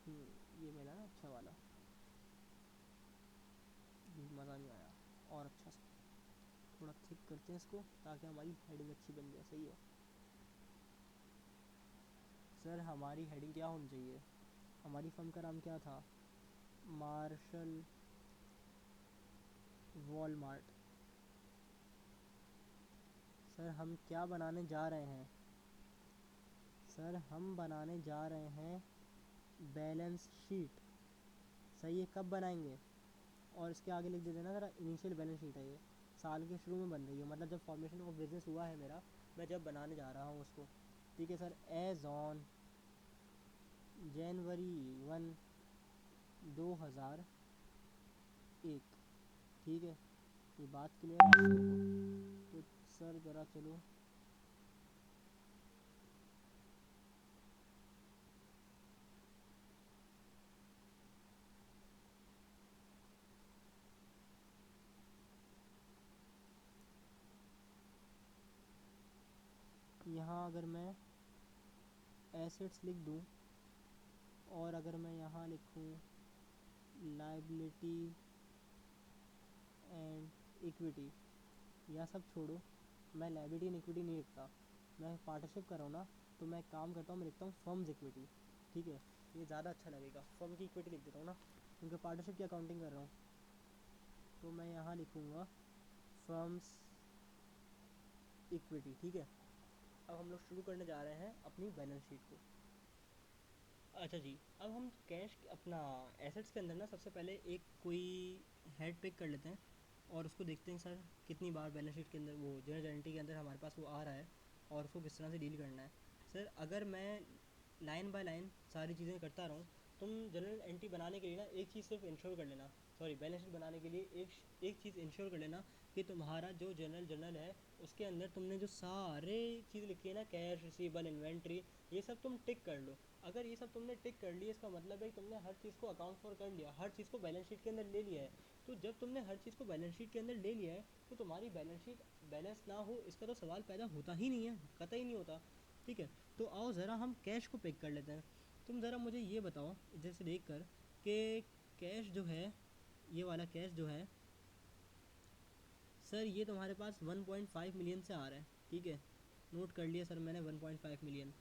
ये मिला ना अच्छा वाला, मज़ा नहीं आया। और अच्छा सा थोड़ा थिक करते हैं इसको ताकि हमारी हेडिंग अच्छी बन जाए, सही है। सर हमारी हेडिंग क्या होनी चाहिए? हमारी फर्म का नाम क्या था? Martial Walmart. सर हम क्या बनाने जा रहे हैं? सर हम बनाने जा रहे हैं बैलेंस शीट, सही है। कब बनाएंगे? और इसके आगे लिख देते ना ज़रा, इनिशियल बैलेंस शीट है ये, साल के शुरू में बन रही है, मतलब जब फॉर्मेशन ऑफ बिजनेस हुआ है मेरा, मैं जब बनाने जा रहा हूँ उसको। ठीक है सर। As on January 1, 2001। ठीक है, ये बात क्लियर है आप लोगों को? तो सर ज़रा चलो, यहाँ अगर मैं एसेट्स लिख दूँ और अगर मैं यहाँ लिखूँ लाइबिलिटी एंड इक्विटी, यह सब छोड़ो, मैं लाइबिलिटी एंड इक्विटी नहीं लिखता, मैं पार्टनरशिप कर रहा हूँ ना, तो मैं एक काम करता हूँ, मैं लिखता हूँ फर्म्स इक्विटी। ठीक है, ये ज़्यादा अच्छा लगेगा, फर्म की इक्विटी लिख देता हूँ ना, क्योंकि पार्टनरशिप की अकाउंटिंग कर रहा हूँ। तो मैं यहाँ लिखूँगा फर्म्स इक्विटी। ठीक है, अब हम लोग शुरू करने जा रहे हैं अपनी बैलेंस शीट को। अच्छा जी, अब हम कैश अपना एसेट्स के अंदर ना सबसे पहले एक कोई हेड पिक कर लेते हैं और उसको देखते हैं सर कितनी बार बैलेंस शीट के अंदर, वो जनरल एंट्री के अंदर हमारे पास वो आ रहा है और उसको किस तरह से डील करना है। सर अगर मैं लाइन बाय लाइन सारी चीज़ें करता रहूँ, तुम जनरल एंट्री बनाने के लिए ना एक चीज़ सिर्फ इंश्योर कर लेना, सॉरी बैलेंस शीट बनाने के लिए एक चीज़ इंश्योर कर लेना कि तुम्हारा जो जनरल जर्नल है उसके अंदर तुमने जो सारे चीज़ लिखी है ना, कैश रिसीवेबल इन्वेंट्री, ये सब तुम टिक कर लो। अगर ये सब तुमने टिक कर लिया, इसका मतलब है कि तुमने हर चीज़ को अकाउंट फॉर कर लिया, हर चीज़ को बैलेंस शीट के अंदर ले लिया है। तो जब तुमने हर चीज़ को बैलेंस शीट के अंदर ले लिया है, तो तुम्हारी बैलेंस शीट बैलेंस ना हो इसका तो सवाल पैदा होता ही नहीं है, कतई नहीं होता। ठीक है, तो आओ ज़रा हम कैश को पिक कर लेते हैं। तुम ज़रा मुझे ये बताओ इधर से देख कर कि कैश जो है, ये वाला कैश जो है सर, ये तुम्हारे पास 1.5 मिलियन से आ रहा है। ठीक है, नोट कर लिया सर मैंने 1.5 मिलियन।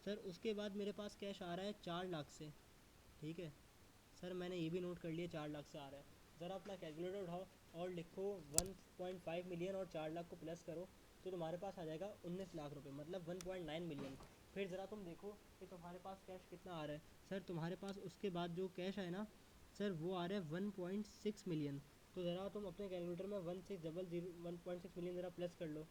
सर उसके बाद मेरे पास कैश आ रहा है 4 लाख से। ठीक है सर, मैंने ये भी नोट कर लिया 4 लाख से आ रहा है। ज़रा अपना कैलकुलेटर उठाओ और लिखो 1.5 मिलियन और 4 लाख को प्लस करो, तो तुम्हारे पास आ जाएगा 19 लाख रुपए, मतलब 1.9 मिलियन। फिर ज़रा तुम देखो कि तुम्हारे पास कैश कितना आ रहा है। सर तुम्हारे पास उसके बाद जो कैश है ना सर, वो आ रहा है 1.6 मिलियन। तो ज़रा तुम अपने कैलकुलेटर में 1.6 मिलियन ज़रा प्लस कर लो।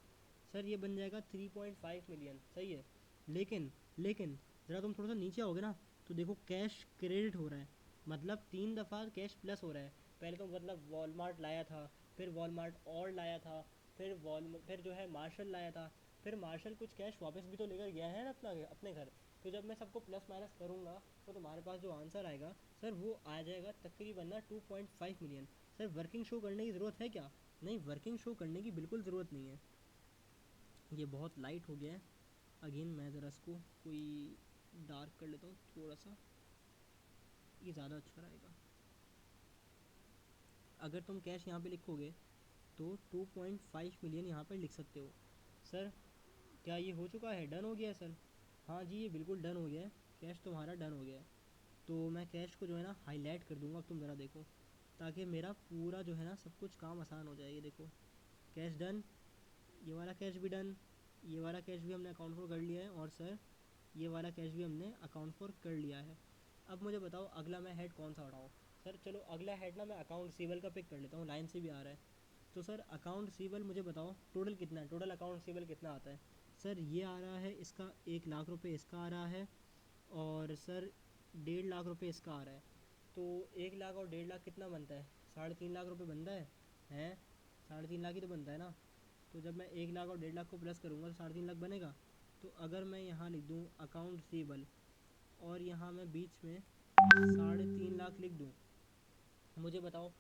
सर ये बन जाएगा 3.5 मिलियन, सही है। लेकिन लेकिन ज़रा तुम थोड़ा सा नीचे आओगे ना, तो देखो कैश क्रेडिट हो रहा है, मतलब 3 दफ़ा कैश प्लस हो रहा है। पहले तो मतलब वॉलमार्ट लाया था, फिर वॉलमार्ट और लाया था, फिर जो है मार्शल लाया था, फिर मार्शल कुछ कैश वापस भी तो लेकर गया है ना अपने घर। तो जब मैं सबको प्लस माइनस करूँगा तो तुम्हारे पास जो आंसर आएगा सर वो आ जाएगा तकरीबन ना 2.5 मिलियन। सर वर्किंग शो करने की ज़रूरत है क्या? नहीं, वर्किंग शो करने की बिल्कुल ज़रूरत नहीं है। ये बहुत लाइट हो गया है। अगेन मैं ज़रा इसको कोई डार्क कर लेता हूँ थोड़ा सा, ये ज़्यादा अच्छा रहेगा। अगर तुम कैश यहाँ पे लिखोगे तो 2.5 मिलियन यहाँ पर लिख सकते हो। सर क्या ये हो चुका है, डन हो गया है सर? हाँ जी, ये बिल्कुल डन हो गया है, कैश तुम्हारा डन हो गया है। तो मैं कैश को जो है ना हाईलाइट कर दूंगा, अब तुम ज़रा देखो, ताकि मेरा पूरा जो है ना सब कुछ काम आसान हो जाए। ये देखो कैश डन, ये वाला कैश भी डन, ये वाला कैश भी हमने अकाउंट फॉर कर लिया है, और सर ये वाला कैश भी हमने अकाउंट फॉर कर लिया है। अब मुझे बताओ अगला मैं हेड कौन सा उठाऊँ? सर चलो अगला हेड ना मैं अकाउंट रिसीवेबल का पिक कर लेता हूँ, लाइन से भी आ रहा है। तो सर अकाउंट रिसीवेबल मुझे बताओ टोटल कितना है, टोटल अकाउंट रिसीवेबल कितना आता है? सर ये आ रहा है इसका 1 लाख रुपये, इसका आ रहा है, और सर 1.5 लाख रुपये इसका आ रहा है। तो 1 लाख और 1.5 लाख कितना बनता है? 3.5 लाख रुपये बनता है। हैं, 3.5 लाख ही तो बनता है ना। तो जब मैं 1 लाख और 1.5 लाख को प्लस करूँगा तो 3.5 लाख बनेगा। तो अगर मैं यहाँ लिख दूँ अकाउंट रिसीवेबल, और यहाँ मैं बीच में 3.5 लाख लिख दूँ, मुझे बताओ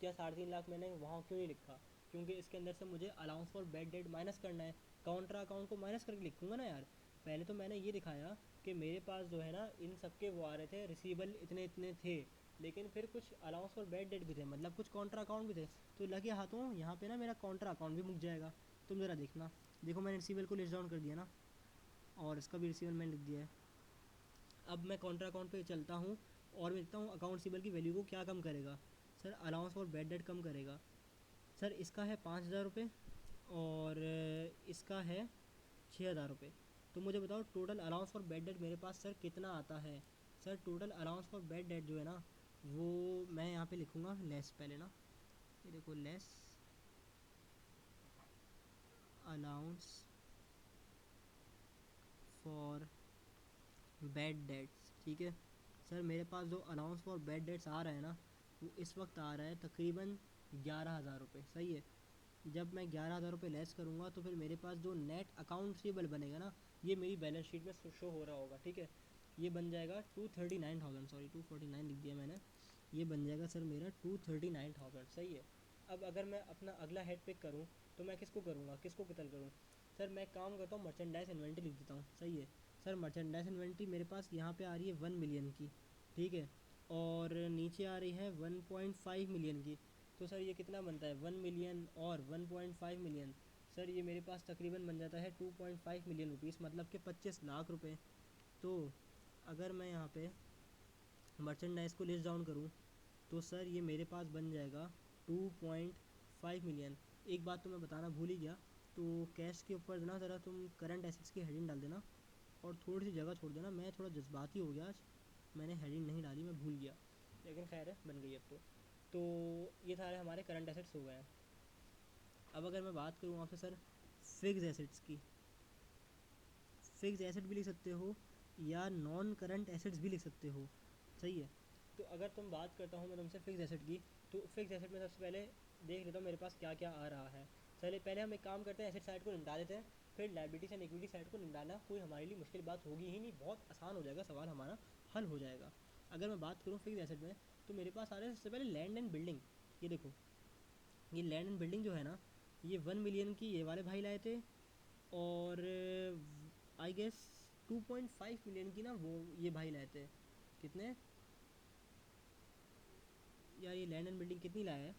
क्या 3.5 लाख मैंने वहाँ क्यों नहीं लिखा? क्योंकि इसके अंदर से मुझे allowance for bad date minus करना है। काउंटर अकाउंट को माइनस करके लिखूँगा ना यार। पहले तो मैंने ये दिखाया कि मेरे पास जो है ना इन सब के वो आ रहे थे, रिसीवेबल इतने इतने थे, लेकिन फिर कुछ अलाउंस फॉर बैड डेट भी थे, मतलब कुछ काउंटर अकाउंट भी थे। तो लगे हाथों यहाँ पे ना मेरा काउंटर अकाउंट भी मुक जाएगा। तुम ज़रा देखना, देखो मैंने रिसीवेबल को लिस्ट डाउन कर दिया ना, और इसका भी रिसीवेबल मैंने लिख दिया है। अब मैं काउंटर अकाउंट पे चलता हूँ और मैं देखता हूँ अकाउंट रिसीवेबल की वैल्यू को क्या कम करेगा। Sir allowance for bad debt कम करेगा। सर इसका है 5,000 रुपये, और इसका है 6,000 रुपये। तो मुझे बताओ total allowance for bad date मेरे पास सर कितना आता है? Sir total allowance for bad date जो है ना वो मैं यहाँ पे लिखूँगा लेस, पहले ना ये देखो less allowance for bad debts, ठीक है। सर मेरे पास जो अलाउंस फॉर बैड डेट्स आ रहा है ना वो इस वक्त आ रहा है तकरीबन 11,000 रुपये, सही है। जब मैं 11,000 रुपये लेस करूँगा तो फिर मेरे पास जो नेट अकाउंट रिसीवेबल बनेगा ना, ये मेरी बैलेंस शीट में शो हो रहा होगा, ठीक है। ये बन जाएगा 239,000, सॉरी 249 लिख दिया मैंने। ये बन जाएगा सर मेरा 239,000, सही है। अब अगर मैं अपना अगला हेड पिक करूँ तो मैं किसको करूँगा, किसको कतल करूँ? सर मैं काम करता हूँ मर्चेंडाइज इन्वेंट्री लिख देता हूँ, सही है। सर मर्चेंडाइज इन्वेंट्री मेरे पास यहाँ पे आ रही है 1 मिलियन की, ठीक है, और नीचे आ रही है 1.5 मिलियन की। तो सर ये कितना बनता है, 1 मिलियन और 1.5 मिलियन। सर ये मेरे पास तकरीबन बन जाता है 2.5 मिलियन रुपीज़, मतलब कि 25 लाख रुपये। तो अगर मैं यहाँ पे मर्चेंडाइज को लिस्ट डाउन करूँ तो सर ये मेरे पास बन जाएगा 2.5 मिलियन। एक बात तो मैं बताना भूल ही गया, तो कैश के ऊपर ना ज़रा तुम करंट एसेट्स की हेडिंग डाल देना, और थोड़ी सी जगह छोड़ देना। मैं थोड़ा जज्बाती हो गया आज, मैंने हेडिंग नहीं डाली, मैं भूल गया, लेकिन खैर है बन गई अब तो ये सारे हमारे करंट एसेट्स हो गए हैं। अब अगर मैं बात करूँ आपसे सर फिक्स एसेट्स की, फिक्स एसेट भी लिख सकते हो या नॉन करंट एसेट्स भी लिख सकते हो, सही है। तो अगर तुम बात करता हूँ मैं तुमसे फिक्स एसेट की, तो फिक्स एसेट में सबसे पहले देख लेता हूँ मेरे पास क्या क्या आ रहा है। चलिए पहले हम एक काम करते हैं, एसेट साइड को निपटा देते हैं, फिर लाइबिलिटीज एंड इक्विटी साइड को निपटाना कोई हमारे लिए मुश्किल बात होगी ही नहीं, बहुत आसान हो जाएगा, सवाल हमारा हल हो जाएगा। अगर मैं बात करूँ फिक्स एसेट में, तो मेरे पास आ रहा है सबसे पहले लैंड एंड बिल्डिंग। ये देखो, ये लैंड एंड बिल्डिंग जो है ना, ये 1 मिलियन की ये वाले भाई लाए थे, और आई गेस 2.5 मिलियन की ना वो ये भाई लाए थे। कितने यार, ये लैंड एंड बिल्डिंग कितनी लाया है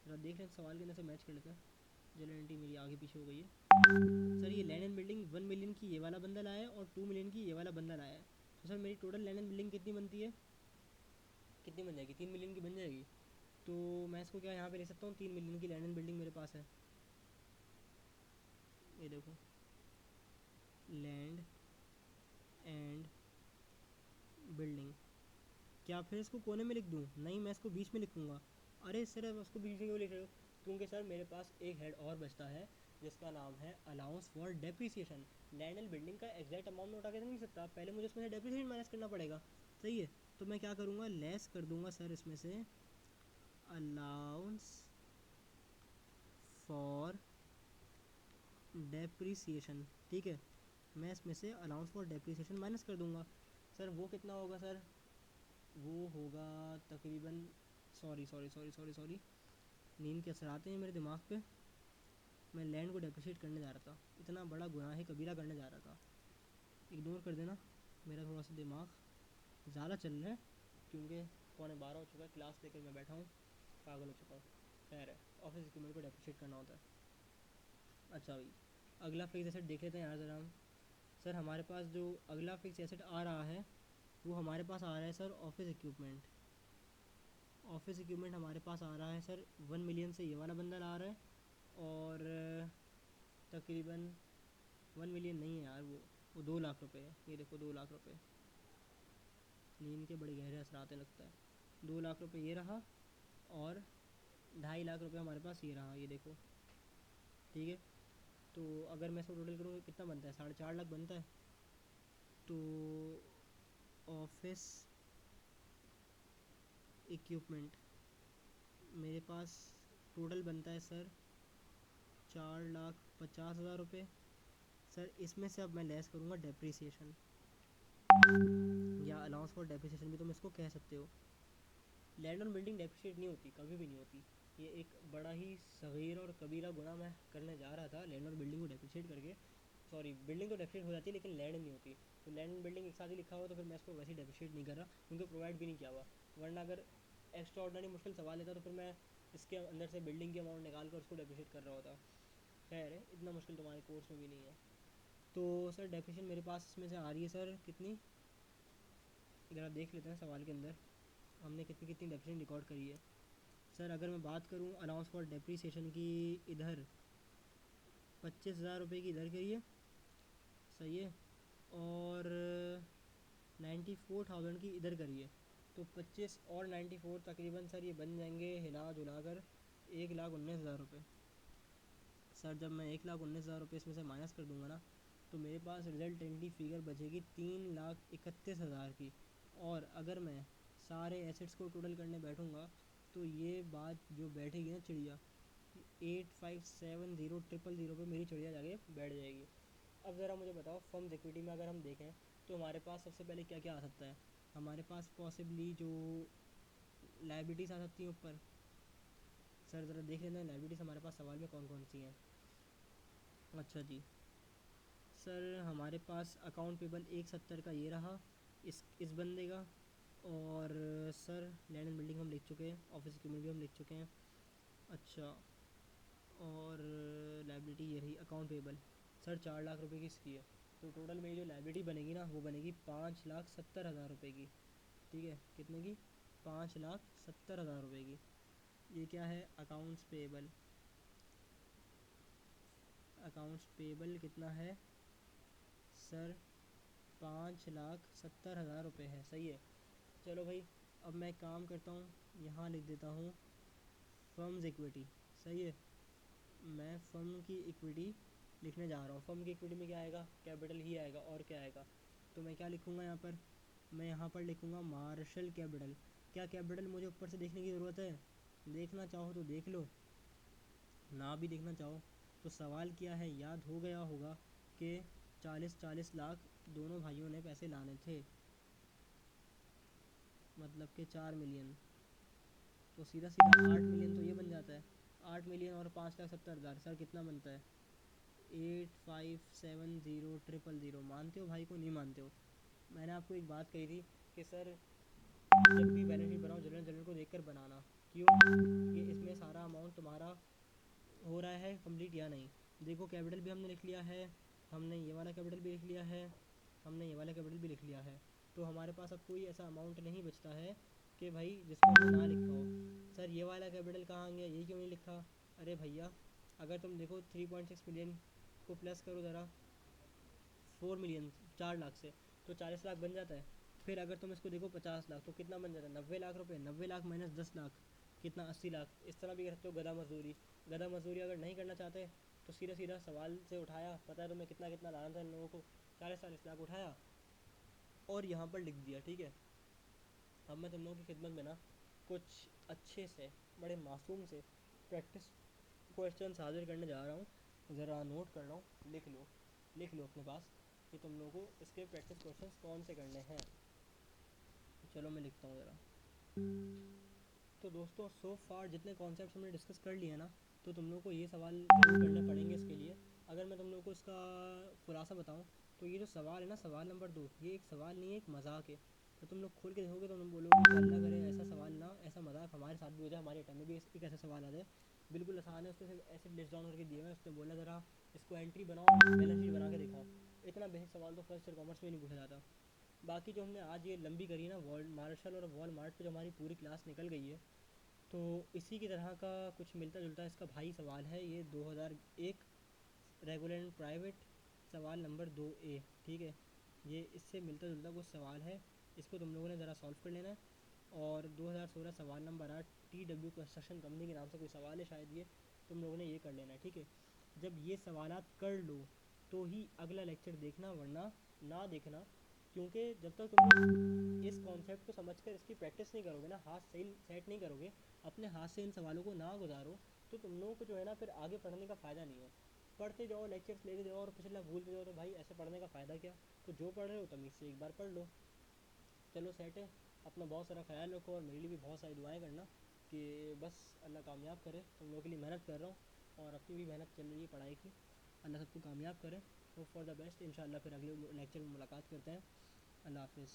जरा देख लें, सवाल के अंदर से मैच कर लेते हैं। जेलनिटी मेरी आगे पीछे हो गई है। सर ये लैंड एंड बिल्डिंग 1 मिलियन की ये वाला बंदा लाया है, और 2 मिलियन की ये वाला बंदा लाया है। तो सर मेरी टोटल लैंड एंड बिल्डिंग कितनी बनती है, कितनी बन जाएगी? 3 मिलियन की बन जाएगी। तो मैं इसको क्या यहाँ पे ले सकता हूँ, 3 मिलियन की लैंड एंड बिल्डिंग मेरे पास है। ये देखो लैंड एंड बिल्डिंग, क्या फिर इसको कोने में लिख दूँ? नहीं, मैं इसको बीच में लिखूँगा। अरे सर अब उसको बीच में क्यों लिख रहे हो? क्योंकि सर मेरे पास एक हेड और बचता है जिसका नाम है allowance for depreciation. Land and building का एग्जैक्ट अमाउंट में उठा के नहीं सकता, पहले मुझे उसमें से डेप्रिसिएशन माइनस करना पड़ेगा, सही है। तो मैं क्या करूँगा, लेस कर दूँगा सर इसमें से अलाउंस फॉर डेप्रीसिएशन, ठीक है, मैं इसमें से अलाउंस फॉर डेप्रीसिएशन माइनस कर दूंगा। सर वो कितना होगा सर, वो होगा तकरीबन, sorry sorry sorry sorry sorry, नींद के असर आते हैं मेरे दिमाग पे, मैं लैंड को डेप्रिशिएट करने जा रहा था, इतना बड़ा गुनाह कबीरा करने जा रहा था, इग्नोर कर देना, मेरा थोड़ा सा दिमाग ज़्यादा चल रहा है क्योंकि 11:15 हो चुका है, क्लास लेकर मैं बैठा हूँ, पागल हो चुका हूँ। खैर है, ऑफिस इक्विपमेंट को डेप्रिशिएट करना होता है। अच्छा भाई, अगला फिक्स एसेट देख लेते हैं यार ज़रा हम। सर हमारे पास जो अगला फिक्स एसेट आ रहा है वो हमारे पास आ रहा है sir office equipment. Office equipment हमारे पास आ रहा है सर 1 मिलियन से, ये वाला बंडल आ रहा है, और तकरीबन 1 मिलियन नहीं है यार, वो 2 लाख रुपए है, ये देखो 2 लाख रुपए, नींद के बड़े गहरे असर आते लगता है। 2 लाख रुपए ये रहा, और 2.5 लाख रुपए हमारे पास ये रहा, ये देखो, ठीक है। तो अगर मैं इसको टोटल करूँ कितना बनता है, 4.5 लाख बनता है। तो ऑफिस इक्विपमेंट मेरे पास टोटल बनता है सर 4,50,000 रुपये। सर इसमें से अब मैं लेस करूँगा डेप्रीसिएशन, या अलाउंस फॉर डेप्रीसिएशन भी तुम इसको कह सकते हो। लैंड ऑन बिल्डिंग डेप्रिशिएट नहीं होती, कभी भी नहीं होती, ये एक बड़ा ही सगीर और कबीरा गुनाह मैं करने जा रहा था लैंड और बिल्डिंग को डेप्रिशिएट करके। सॉरी, बिल्डिंग तो डेप्रिशिएट हो जाती है लेकिन लैंड नहीं होती, तो लैंड एंड बिल्डिंग एक साथ ही लिखा हुआ, तो फिर मैं इसको वैसे ही डेप्रिशिएट नहीं कर रहा क्योंकि प्रोवाइड भी नहीं किया हुआ, वरना अगर एक्स्ट्रा ऑर्डनरी मुश्किल सवाल लेता तो फिर मैं इसके अंदर से बिल्डिंग की अमाउंट निकाल कर उसको डेप्रिशिएट कर रहा होता। खैर है, इतना मुश्किल तुम्हारे कोर्स में भी नहीं है। तो सर डेप्रिशिएशन मेरे पास इसमें से आ रही है सर कितनी, ज़रा देख लेते हैं सवाल के अंदर हमने कितनी कितनी डेप्रिसिएशन रिकॉर्ड करी है। सर अगर मैं बात करूं अलाउंस फॉर डेप्रिसिएशन की, इधर 25,000 रुपये की इधर करी है, सही है, और 94,000 की इधर करी है, तो 25 और 94 तकरीबन सर ये बन जाएंगे हिला जुला कर 1,19,000 रुपये। सर जब मैं 1,19,000 रुपये इसमें से माइनस कर दूंगा ना, तो मेरे पास रिजल्टेंटली फ़िगर बचेगी 3,31,000 की, और अगर मैं सारे एसेट्स को टोटल करने बैठूंगा तो ये बात जो बैठेगी ना चिड़िया, 8,5,7,0,0,0 पे मेरी चिड़िया जाके बैठ जाएगी। अब ज़रा मुझे बताओ, फर्म्स इक्विटी में अगर हम देखें तो हमारे पास सबसे पहले क्या क्या आ सकता है, हमारे पास पॉसिबली जो लाइबिलिटीज़ आ सकती हैं ऊपर। सर ज़रा देख लेना लाइबिलिटीज़ हमारे पास सवाल में कौन कौन सी हैं। अच्छा जी, सर हमारे पास अकाउंट पेबल 170 का ये रहा, इस बंदे का, और सर लैंड एंड बिल्डिंग हम लिख चुके हैं, ऑफिस इक्विपमेंट भी हम लिख चुके हैं। अच्छा, और लाइबिलिटी ये रही अकाउंट पेबल, सर 4 लाख रुपए की इसकी है, तो टोटल मेरी जो लाइबिलिटी बनेगी ना वो बनेगी 5,70,000 रुपये की, ठीक है, कितने की, 5,70,000 रुपये की। ये क्या है, अकाउंट्स पेबल, अकाउंट्स पेबल कितना है सर, 5,70,000 रुपये है, सही है। चलो भाई, अब मैं काम करता हूँ, यहाँ लिख देता हूँ फर्म्स इक्विटी, सही है, मैं फर्म की इक्विटी लिखने जा रहा हूँ। फर्म की इक्विटी में क्या आएगा, कैपिटल ही आएगा, और क्या आएगा, तो मैं क्या लिखूँगा यहाँ पर, मैं यहाँ पर लिखूँगा मार्शल कैपिटल। क्या कैपिटल मुझे ऊपर से देखने की ज़रूरत है, देखना चाहो तो देख लो, ना भी देखना चाहो तो सवाल क्या है याद हो गया होगा कि 40-40 लाख दोनों भाइयों ने पैसे लाने थे, मतलब कि 4 मिलियन, तो सीधा सीधा 8 मिलियन तो ये बन जाता है, 8 मिलियन और 5,70,000, सर कितना बनता है, 8,5,7,0,0,000। मानते हो भाई को, नहीं मानते हो। मैंने आपको एक बात कही थी कि सर जब भी बैलेंस शीट बनाओ जनरल जनरल को देखकर बनाना, क्यों, कि इसमें सारा अमाउंट तुम्हारा हो रहा है कंप्लीट या नहीं। देखो कैपिटल भी हमने लिख लिया है, हमने ये वाला कैपिटल भी लिख लिया है, हमने ये वाला कैपिटल भी लिख लिया है, तो हमारे पास अब कोई ऐसा अमाउंट नहीं बचता है कि भाई जिसको हमने ना लिखा हो। सर ये वाला कैपिटल कहाँ गया, ये क्यों नहीं लिखा, अरे भैया अगर तुम देखो 3.6 मिलियन को प्लस करो ज़रा 4 मिलियन, 4 लाख से, तो 40 लाख बन जाता है। फिर अगर तुम इसको देखो 50 लाख, तो कितना बन जाता है, 90 लाख रुपये, 90 लाख माइनस 10 लाख, कितना, 80 लाख। इस तरह भी कर सकते हो गधा मजदूरी। गधा मजदूरी अगर नहीं करना चाहते तो सीधा सीधा सवाल से उठाया, पता है तुम्हें कितना कितना लाना था इन लोगों को, 40-40 लाख उठाया और यहाँ पर लिख दिया, ठीक है। अब मैं तुम लोगों की खिदमत में ना कुछ अच्छे से, बड़े मासूम से प्रैक्टिस क्वेश्चन हाजिर करने जा रहा हूँ, ज़रा नोट कर लो, लिख लो अपने पास कि तुम लोगों को इसके प्रैक्टिस क्वेश्चंस कौन से करने हैं। चलो मैं लिखता हूँ ज़रा। तो दोस्तों सो फार जितने कॉन्सेप्ट हमने डिस्कस कर लिए ना, तो तुम लोग को ये सवाल जरूर करने पड़ेंगे इसके लिए। अगर मैं तुम लोग को इसका खुलासा बताऊं, तो ये जो सवाल है ना, सवाल नंबर 2, ये एक सवाल नहीं है, एक मजाक है। तो तुम लोग खोल के देखोगे तो तुम बोलोगे कि अल्लाह करे ऐसा सवाल ना, ऐसा मजाक हमारे साथ भी हो जाए, हमारे अटैम्प में भी एक ऐसा सवाल आ जाए। बिल्कुल आसान है, उसने सिर्फ ऐसे लिस्ट डाउन करके दिए हुए हैं, उसने बोला ज़रा इसको एंट्री बनाओ, बैलेंस शीट बना के दिखाओ। इतना बेसिक सवाल तो फर्स्ट ईयर कॉमर्स में नहीं पूछा जाता। बाकी जो हमने आज ये लंबी करी ना, वॉल मार्शल और वॉल मार्ट पे जो हमारी पूरी क्लास निकल गई है, तो इसी की तरह का कुछ मिलता जुलता इसका भाई सवाल है ये 2001 रेगुलर एंड प्राइवेट सवाल नंबर 2A। ठीक है, ये इससे मिलता जुलता कुछ सवाल है, इसको तुम लोगों ने ज़रा सॉल्व कर लेना है। और 2016 सवाल नंबर 8 TW कंस्ट्रक्शन कंपनी के नाम से कोई सवाल है शायद, ये तुम लोगों ने ये कर लेना है। ठीक है, जब ये सवालात कर लो तो ही अगला लेक्चर देखना, वरना ना देखना। क्योंकि जब तक तुम लोग इस कॉन्सेप्ट को समझकर इसकी प्रैक्टिस नहीं करोगे ना, हाथ सही सेट नहीं करोगे, अपने हाथ से इन सवालों को ना गुजारो, तो तुम लोगों को जो है ना फिर आगे पढ़ने का फ़ायदा नहीं है। पढ़ते जाओ, लेक्चर्स लेते जाओ और पिछला भूलते जाओ, तो भाई ऐसे पढ़ने का फ़ायदा क्या। तो जो पढ़ रहे हो तमीज़ से एक बार पढ़ लो। चलो सेट है, अपना बहुत सारा ख्याल रखो और मेरे लिए भी बहुत सारी दुआएं करना कि बस अल्लाह कामयाब करे। तुम लोगों के लिए मेहनत कर रहा हूँ और अपनी भी मेहनत चल रही है पढ़ाई की। अल्लाह सबको कामयाब करे। Hope for the best. इंशाल्लाह फिर अगले लेक्चर में मुलाकात करते हैं। अल्लाह हाफिज़।